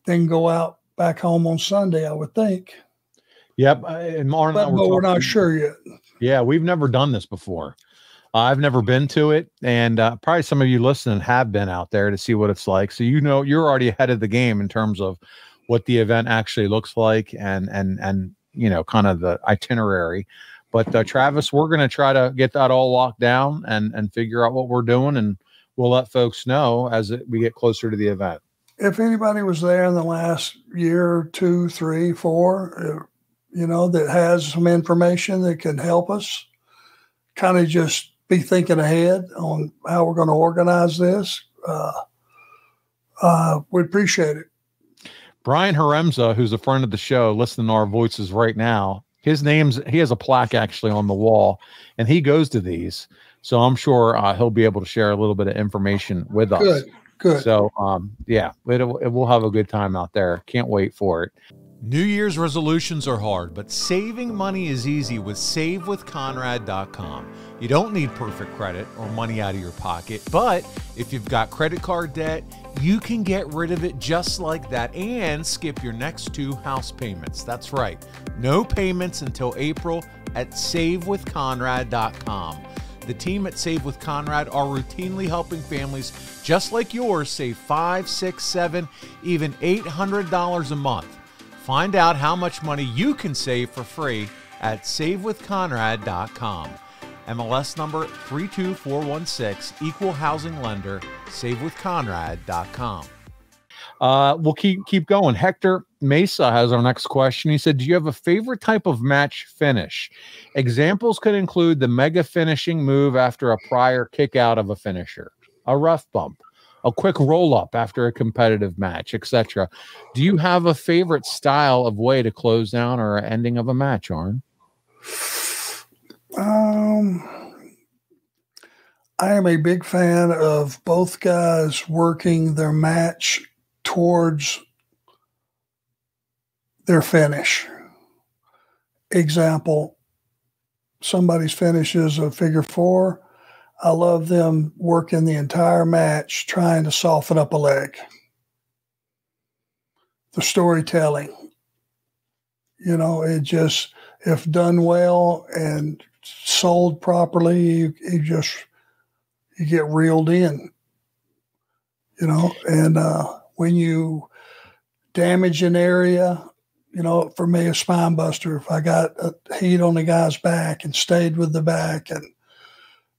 then go out back home on Sunday, I would think. Yep, and Arn, but we're not sure yet. Yeah, we've never done this before. I've never been to it, and probably some of you listening have been out there to see what it's like. So you're already ahead of the game in terms of what the event actually looks like, and kind of the itinerary. But Travis, we're going to try to get that all locked down and figure out what we're doing, and we'll let folks know as we get closer to the event. If anybody was there in the last year, 2, 3, 4. That has some information that can help us kind of just be thinking ahead on how we're going to organize this. We appreciate it. Brian Haremza, who's a friend of the show, listening to our voices right now, he has a plaque actually on the wall, and he goes to these. So I'm sure he'll be able to share a little bit of information with us. Good. So, we'll have a good time out there. Can't wait for it. New Year's resolutions are hard, but saving money is easy with SaveWithConrad.com. You don't need perfect credit or money out of your pocket, but if you've got credit card debt, you can get rid of it just like that and skip your next 2 house payments. That's right. No payments until April at SaveWithConrad.com. The team at Save with Conrad are routinely helping families just like yours save $500, $600, $700, even $800 a month. Find out how much money you can save for free at SaveWithConrad.com. MLS number 32416, equal housing lender, SaveWithConrad.com. We'll keep going. Hector Mesa has our next question. He said, do you have a favorite type of match finish? Examples could include the mega finishing move after a prior kick out of a finisher, a rough bump, a quick roll up after a competitive match, etc. Do you have a favorite style of way to close down or ending of a match, Arn? I am a big fan of both guys working their match towards their finish. Example, somebody's finish is a figure 4. I love them working the entire match trying to soften up a leg. The storytelling, it just, if done well and sold properly, you get reeled in, and when you damage an area, for me, a spine buster, if I got a heat on the guy's back and stayed with the back and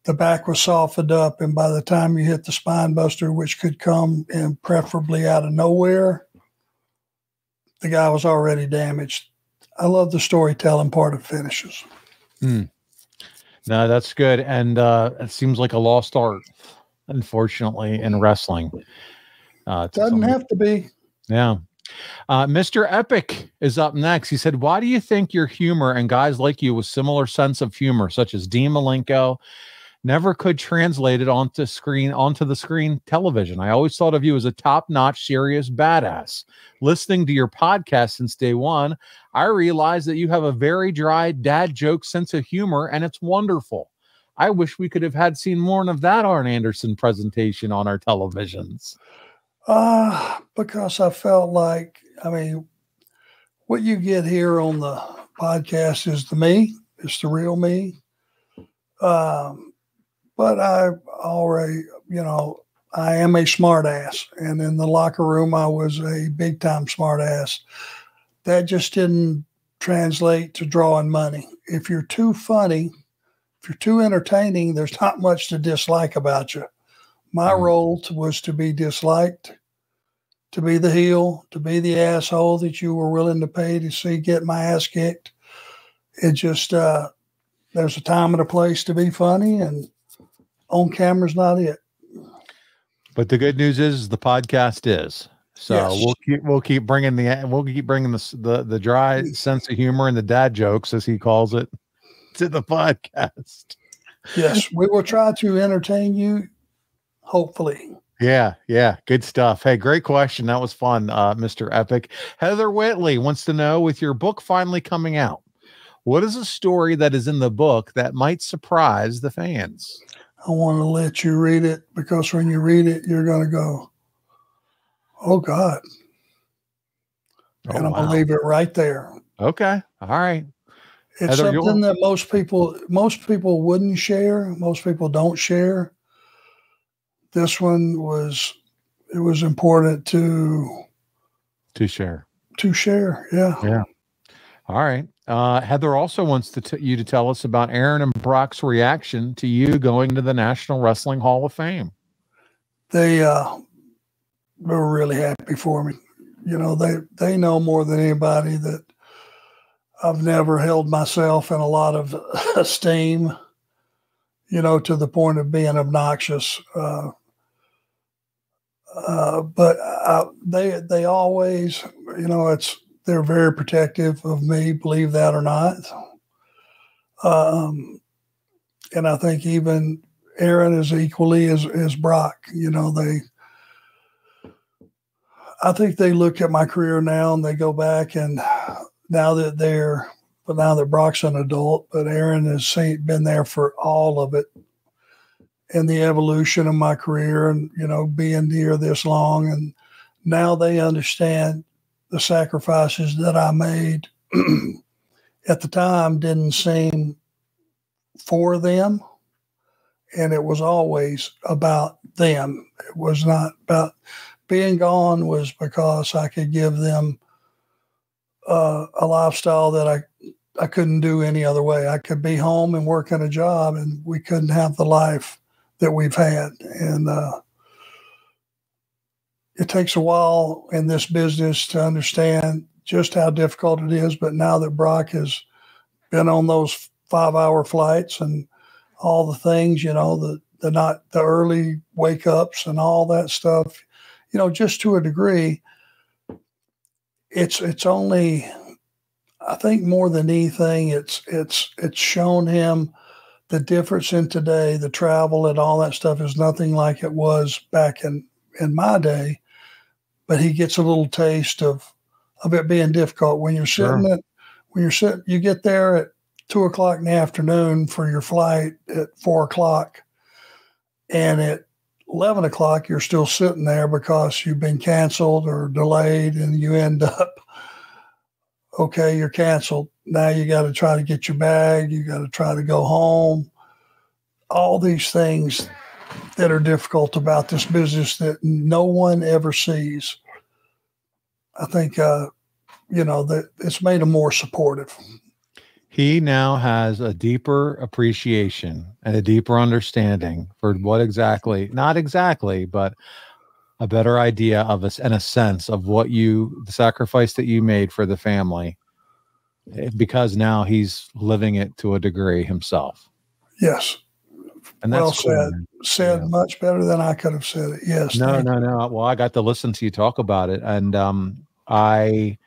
the back was softened up, and by the time you hit the spine buster, which could come in preferably out of nowhere, the guy was already damaged. I love the storytelling part of finishes. No, that's good. And it seems like a lost art, unfortunately, in wrestling. Doesn't have to be. Yeah. Mr. Epic is up next. He said, why do you think your humor and guys like you with similar sense of humor, such as Dean Malenko, never could translate it onto the screen television? I always thought of you as a top-notch, serious badass. Listening to your podcast since day one, I realized that you have a very dry dad joke sense of humor, and it's wonderful. I wish we could have seen more of that Arn Anderson presentation on our televisions. Because I felt like, I mean, what you get here on the podcast is the me. It's the real me. But I already, I am a smart ass. And in the locker room, I was a big time smart ass. That just didn't translate to drawing money. If you're too funny, if you're too entertaining, there's not much to dislike about you. My role was to be disliked, to be the heel, to be the asshole that you were willing to pay to see get my ass kicked. It just, there's a time and a place to be funny, and on camera's not it. But the good news is the podcast is. So yes. we'll keep bringing the dry sense of humor and the dad jokes, as he calls it, to the podcast. Yes, we will try to entertain you, hopefully. Yeah. Good stuff. Hey, great question. That was fun, Mr. Epic. Heather Whitley wants to know, with your book finally coming out, what is a story that is in the book that might surprise the fans? I want to let you read it, because when you read it, you're going to go, oh, God. And I'm going to leave it right there. Okay. All right. It's Heather, something that most people wouldn't share. Most people don't share. This one was important to share. To share. Yeah. Yeah. All right. Heather also wants you to tell us about Aaron and Brock's reaction to you going to the National Wrestling Hall of Fame. They were really happy for me. They know more than anybody that I've never held myself in a lot of esteem, to the point of being obnoxious. But they always, they're very protective of me, believe that or not. And I think even Aaron is equally as Brock. I think they look at my career now and they go back, and now that Brock's an adult, but Aaron has been there for all of it, and the evolution of my career, and being here this long, and now they understand the sacrifices that I made. At the time didn't seem for them, and it was always about them. It was not about being gone, was because I could give them a lifestyle that I couldn't do any other way. I could be home and work in a job, and we couldn't have the life that we've had. And it takes a while in this business to understand just how difficult it is. But now that Brock has been on those 5-hour flights and all the things, the early wake ups and all that stuff, just to a degree, it's only, I think more than anything, it's shown him the difference in today. The travel and all that stuff is nothing like it was back in my day, but he gets a little taste of it being difficult when you're sitting you get there at 2:00 in the afternoon for your flight at 4:00, and at 11:00 you're still sitting there because you've been canceled or delayed, and you end up, okay, you're canceled. Now you got to try to get your bag. You got to try to go home. All these things that are difficult about this business that no one ever sees. I think, that it's made them more supportive. He now has a deeper appreciation and a deeper understanding for not exactly, but a better idea of us and a sense of the sacrifice that you made for the family, because now he's living it to a degree himself. Yes. And that's said much better than I could have said it. Yes. No. Well, I got to listen to you talk about it. And I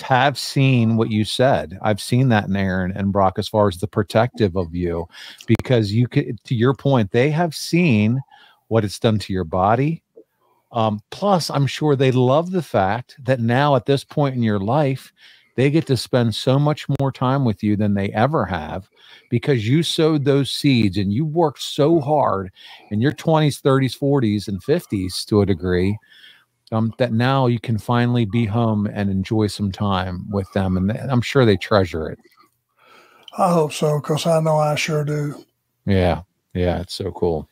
have seen what you said. I've seen that in Aaron and Brock as far as the protective of you, because you could, to your point, they have seen what it's done to your body. Plus, I'm sure they love the fact that now at this point in your life, they get to spend so much more time with you than they ever have, because you sowed those seeds and you worked so hard in your 20s, 30s, 40s, and 50s to a degree, that now you can finally be home and enjoy some time with them. And I'm sure they treasure it. I hope so, because I know I sure do. Yeah. Yeah. It's so cool.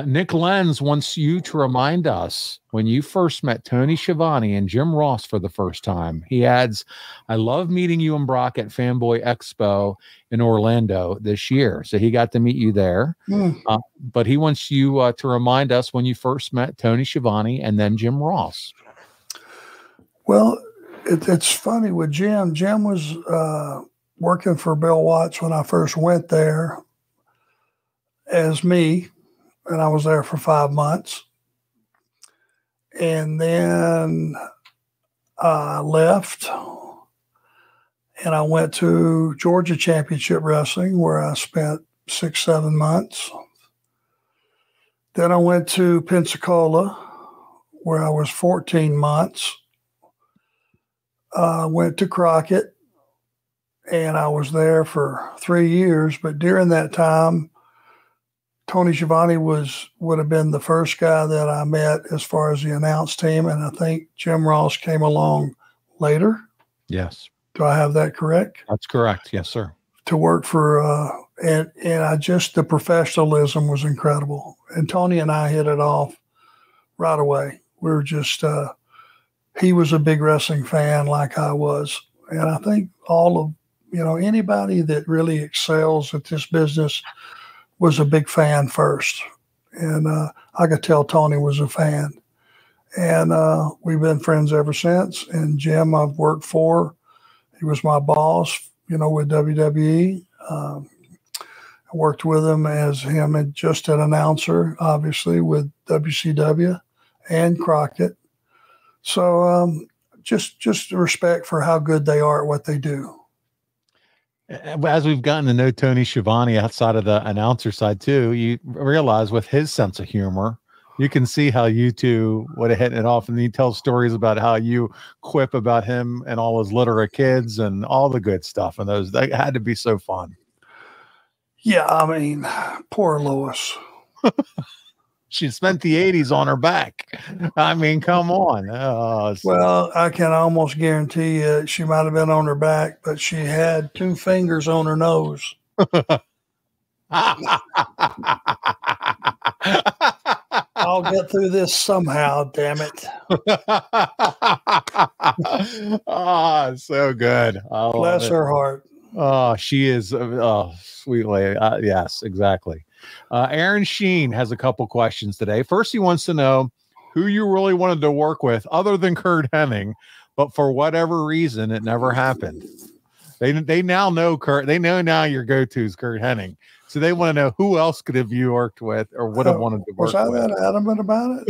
Nick Lenz wants you to remind us when you first met Tony Schiavone and Jim Ross for the first time. He adds, I love meeting you and Brock at Fanboy Expo in Orlando this year. So he got to meet you there. But he wants you to remind us when you first met Tony Schiavone and then Jim Ross. Well, it's funny with Jim. Jim was working for Bill Watts when I first went there as me. And I was there for 5 months. And then I left and I went to Georgia Championship Wrestling, where I spent 6-7 months. Then I went to Pensacola, where I was 14 months. Went to Crockett, and I was there for 3 years. But during that time, Tony Schiavone would have been the first guy that I met as far as the announce team, and I think Jim Ross came along later. Yes. Do I have that correct? That's correct. Yes, sir. To work for, and I just, the professionalism was incredible. And Tony and I hit it off right away. We were just, he was a big wrestling fan like I was. And I think all of, anybody that really excels at this business was a big fan first. And I could tell Tony was a fan. And we've been friends ever since. And Jim, I've worked for. He was my boss, with WWE. I worked with him just an announcer, obviously, with WCW and Crockett. So just respect for how good they are at what they do. As we've gotten to know Tony Schiavone outside of the announcer side too, you realize with his sense of humor, you can see how you two would have hit it off. And he tells stories about how you quip about him and all his litter of kids and all the good stuff. And that had to be so fun. Yeah. I mean, poor Lois. She spent the 80s on her back. I mean, come on. Well, I can almost guarantee you she might have been on her back, but she had 2 fingers on her nose. I'll get through this somehow, damn it. So good. Bless her heart. Oh, she is sweet lady. Yes, exactly. Aaron Sheen has a couple questions today. First, he wants to know who you really wanted to work with other than Kurt Hennig, but for whatever reason, it never happened. They now know Kurt. They know now your go-to is Kurt Hennig. So they want to know who else could have you worked with or would have wanted to work with. Was I that adamant about it?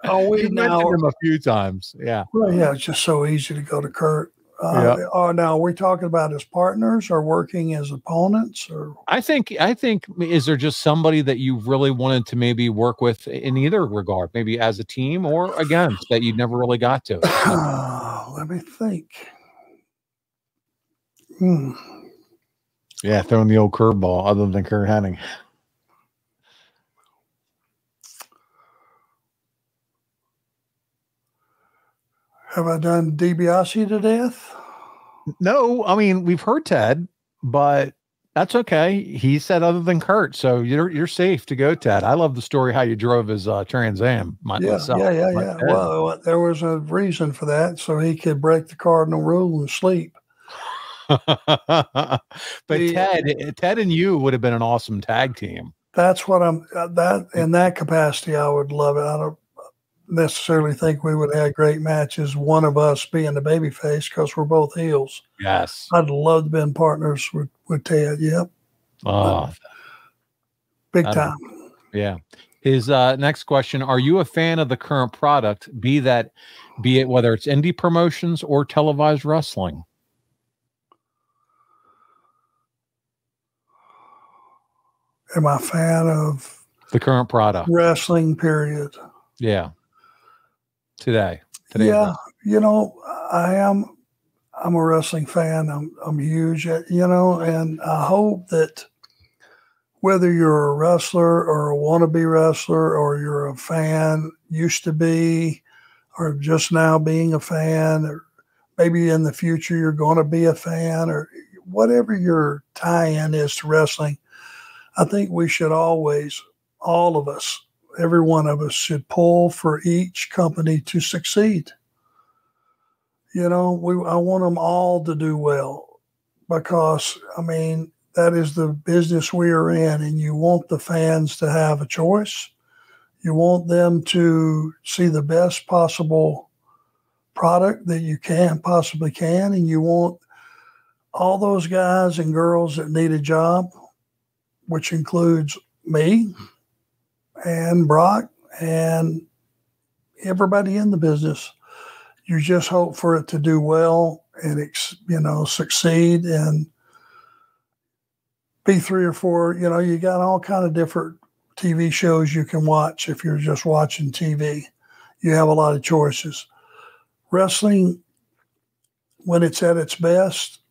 You mentioned him a few times. Yeah. Well, yeah, it's just so easy to go to Kurt. Oh, now are we talking about as partners or working as opponents? Or I think is there just somebody that you really wanted to maybe work with in either regard, maybe as a team or against, that you never really got to? Let me think. Yeah, throwing the old curveball other than Kurt Hennig. Have I done DiBiase to death? No, I mean, we've heard Ted, but that's okay. He said other than Kurt, so you're safe to go, Ted. I love the story how you drove his Trans Am. Myself. Yeah. Well, there was a reason for that, so he could break the cardinal rule and sleep. But Ted and you would have been an awesome tag team. That's what in that capacity, I would love it. I don't necessarily think we would have great matches, one of us being the baby face, because we're both heels. Yes. I'd love to been partners with Ted. Yep. Oh, big time. Yeah. His next question: are you a fan of the current product, be it whether it's indie promotions or televised wrestling? Am I a fan of the current product? Wrestling, period. Yeah. Today. Yeah, you know, I'm a wrestling fan. I'm huge, you know, and I hope that whether you're a wrestler or a wannabe wrestler, or you're a fan, used to be, or just now being a fan, or maybe in the future you're going to be a fan, or whatever your tie-in is to wrestling, I think we should always, all of us, every one of us should pull for each company to succeed. You know, I want them all to do well, because, I mean, that is the business we are in, and you want the fans to have a choice. You want them to see the best possible product that you possibly can, and you want all those guys and girls that need a job, which includes me and Brock and everybody in the business. You just hope for it to do well and, you know, succeed and be 3 or 4. You know, you got all kind of different TV shows you can watch. If you're just watching TV, you have a lot of choices. Wrestling, when it's at its best,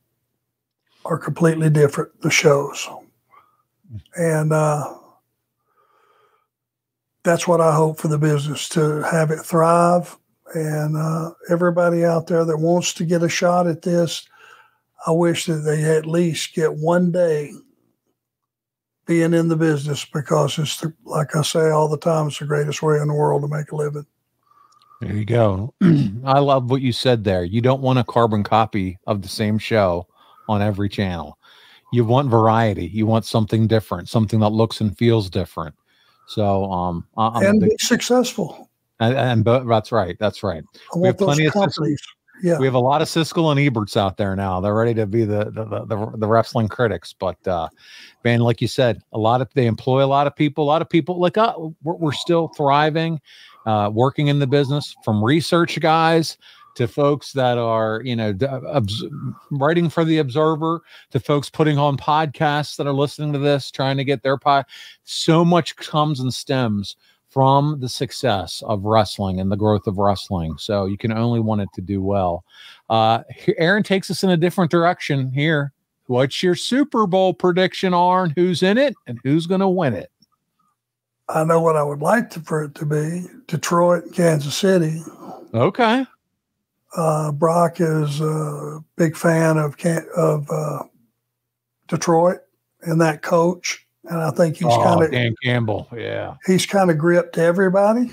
are completely different, the shows. And that's what I hope for the business, to have it thrive. And everybody out there that wants to get a shot at this, I wish that they at least get one day being in the business, because it's like I say all the time, it's the greatest way in the world to make a living. There you go. I love what you said there. You don't want a carbon copy of the same show on every channel. You want variety. You want something different, something that looks and feels different. So, and be successful. And that's right. That's right. We have plenty of companies. Yeah, we have a lot of Siskel and Eberts out there now. They're ready to be the wrestling critics. But man, like you said, they employ a lot of people. A lot of people like we're still thriving, working in the business, from research guys to folks that are, you know, writing for the Observer, to folks putting on podcasts that are listening to this, trying to get their So much comes and stems from the success of wrestling and the growth of wrestling. So you can only want it to do well. Aaron takes us in a different direction here. What's your Super Bowl prediction, Arn? Who's in it and who's going to win it? I know what I would like for it to be: Detroit, Kansas City. Okay. Brock is a big fan of Detroit and that coach. And I think he's kind of Dan Campbell. Yeah. He's kind of gripped everybody.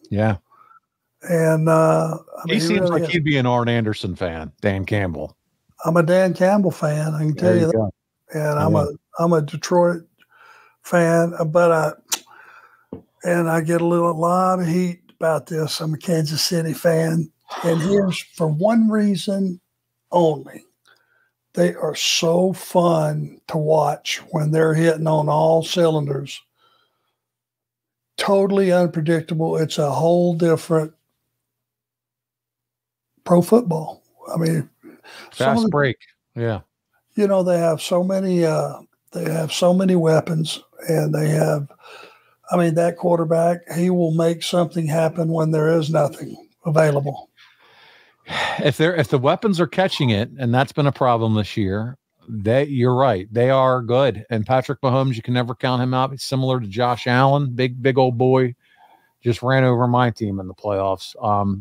Yeah. And he seems like he'd be an Arn Anderson fan, Dan Campbell. I'm a Dan Campbell fan. I can tell you that. And I'm a Detroit fan, but I get a lot of heat about this. I'm a Kansas City fan. And here's for one reason only. They are so fun to watch when they're hitting on all cylinders. Totally unpredictable. It's a whole different pro football. I mean, fast break. Yeah. You know, they have so many weapons, and they have, I mean, that quarterback, he will make something happen when there is nothing available. If the weapons are catching it, and that's been a problem this year, you're right. They are good. And Patrick Mahomes, you can never count him out. It's similar to Josh Allen, big old boy, just ran over my team in the playoffs.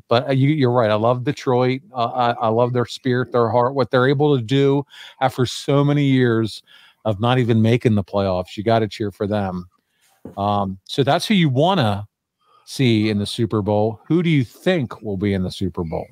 But you're right. I love Detroit. I love their spirit, their heart, what they're able to do after so many years of not even making the playoffs. You got to cheer for them. So that's who you want to see in the Super Bowl. Who do you think will be in the Super Bowl?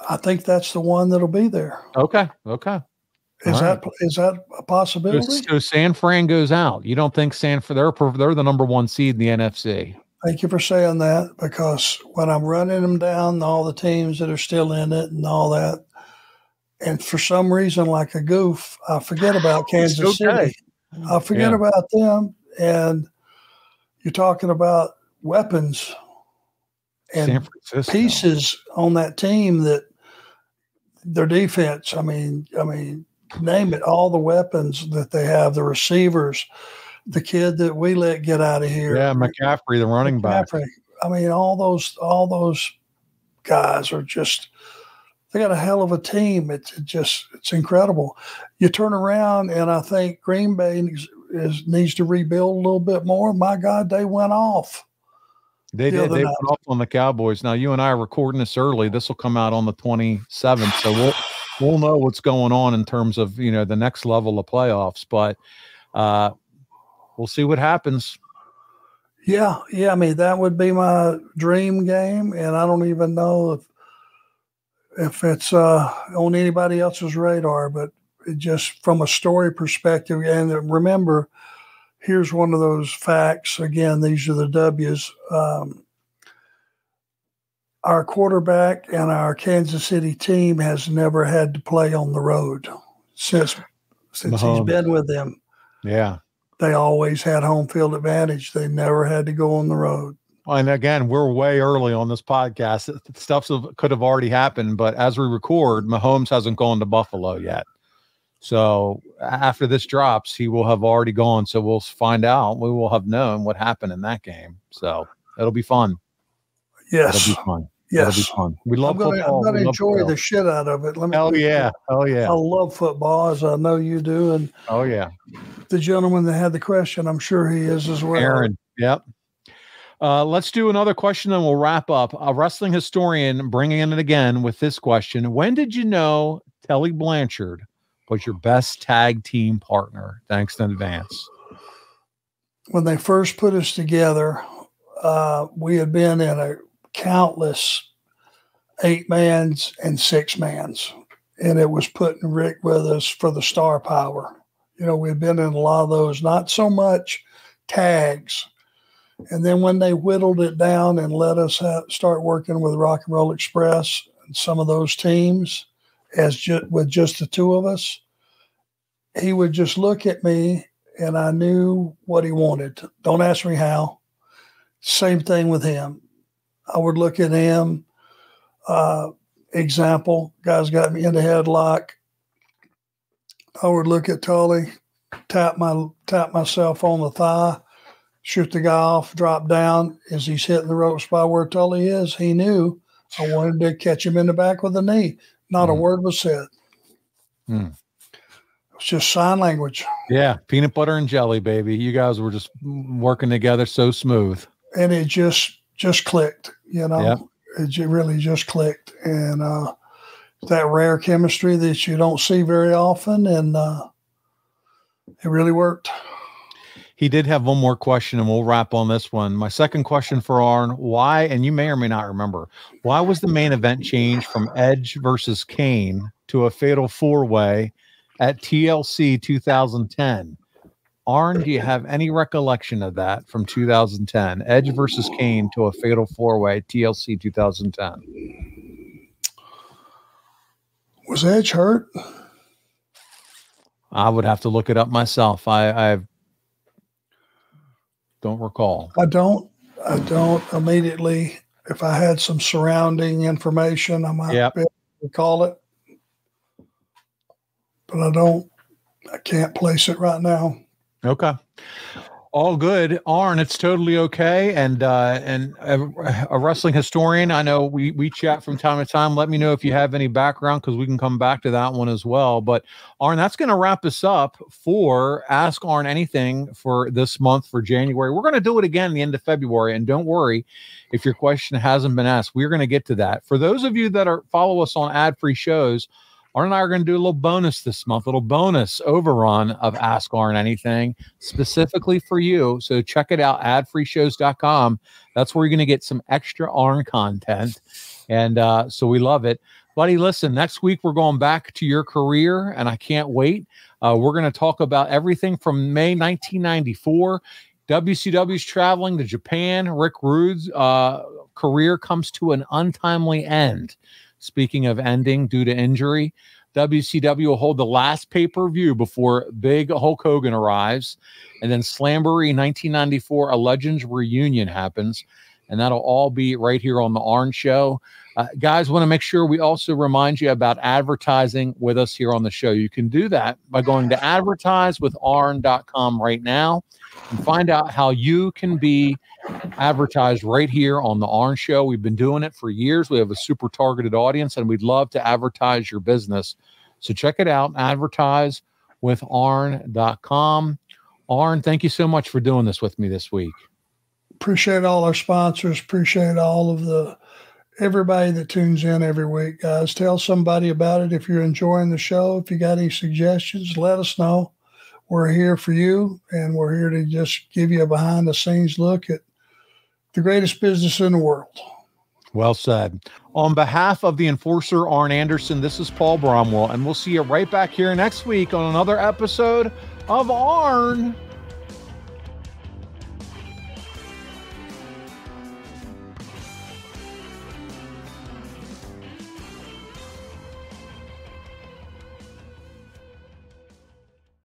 I think that's the one that'll be there. Okay. Is that a possibility? So San Fran goes out. You don't think they're the number 1 seed in the NFC? Thank you for saying that, because when I'm running them down, all the teams that are still in it and all that, And for some reason, like a goof, I forget about Kansas City. I forget about them. And you're talking about weapons and pieces on that team that their defense. I mean, name it, all the weapons that they have, the receivers, the kid that we let get out of here. Yeah, McCaffrey, the running back. I mean, all those guys are just, they got a hell of a team. It's incredible. You turn around and I think Green Bay needs to rebuild a little bit more. My God, they went off. They did. They went off on the Cowboys. Now, you and I are recording this early. This will come out on the 27th. So we'll know what's going on in terms of, the next level of playoffs. But we'll see what happens. Yeah. I mean, that would be my dream game. And I don't even know if it's on anybody else's radar, but it just from a story perspective. And remember, here's one of those facts. Again, these are the W's. Our quarterback and our Kansas City team has never had to play on the road since he's been with them. Yeah. They always had home field advantage. They never had to go on the road. And again, we're way early on this podcast. Stuff could have already happened, but as we record, Mahomes hasn't gone to Buffalo yet. So after this drops, he will have already gone. So we'll find out. We will have known what happened in that game. So it'll be fun. Yes. It'll be fun. Yes. It'll be fun. We love football. I'm going to enjoy the shit out of it. Hell yeah. I love football, as I know you do. And the gentleman that had the question, I'm sure he is as well. Aaron. Yep. Let's do another question, and we'll wrap up. A wrestling historian bringing in it again with this question. When did you know Tully Blanchard was your best tag team partner? Thanks in advance. When they first put us together, we had been in a countless 8-mans and 6-mans, and it was putting Rick with us for the star power. We'd been in a lot of those, not so much tags. And then when they whittled it down and let us start working with Rock and Roll Express and some of those teams with just the two of us, he would just look at me and I knew what he wanted. Don't ask me how. Same thing with him. I would look at him. Example, guys got me in the headlock. I would look at Tully, tap myself on the thigh, shoot the guy off, drop down. As he's hitting the rope spot where Tully is, he knew I wanted to catch him in the back with a knee. Not a word was said. It was just sign language. Yeah, peanut butter and jelly, baby. You guys were just working together so smooth. And it just clicked, Yep. It really just clicked. And that rare chemistry that you don't see very often, and it really worked. He did have one more question, and we'll wrap on this one. My second question for Arn, why, and you may or may not remember, why was the main event changed from Edge versus Kane to a fatal 4-way at TLC 2010? Arn, do you have any recollection of that from 2010? Edge versus Kane to a fatal 4-way, TLC 2010. Was Edge hurt? I would have to look it up myself. I don't recall. I don't immediately. If I had some surrounding information, I might be able to recall it. But I can't place it right now. Okay. All good. Arn, it's totally okay. And a wrestling historian, I know we chat from time to time. Let me know if you have any background, because we can come back to that one as well. But Arn, that's going to wrap us up for Ask Arn Anything for this month, for January. We're going to do it again at the end of February. And don't worry if your question hasn't been asked. We're going to get to that. For those of you that follow us on ad-free shows, Arn and I are going to do a little bonus this month, a little bonus overrun of Ask Arn Anything specifically for you. So check it out, adfreeshows.com. That's where you're going to get some extra Arn content. And so we love it. Buddy, listen, next week we're going back to your career, and I can't wait. We're going to talk about everything from May 1994. WCW's traveling to Japan. Rick Rude's career comes to an untimely end. Speaking of ending due to injury, WCW will hold the last pay-per-view before big Hulk Hogan arrives. And then Slamboree 1994, a Legends reunion happens. And that'll all be right here on the Arn Show. Guys, want to make sure we also remind you about advertising with us here on the show. You can do that by going to advertisewitharn.com right now and find out how you can be advertised right here on the Arn Show. We've been doing it for years. We have a super targeted audience, and we'd love to advertise your business. So check it out, advertisewitharn.com. Arn, thank you so much for doing this with me this week. Appreciate all our sponsors. Appreciate all of everybody that tunes in every week, guys. Tell somebody about it if you're enjoying the show. If you got any suggestions, let us know. We're here for you, and we're here to just give you a behind-the-scenes look at the greatest business in the world. Well said. On behalf of the enforcer, Arn Anderson, this is Paul Bromwell, and we'll see you right back here next week on another episode of Arn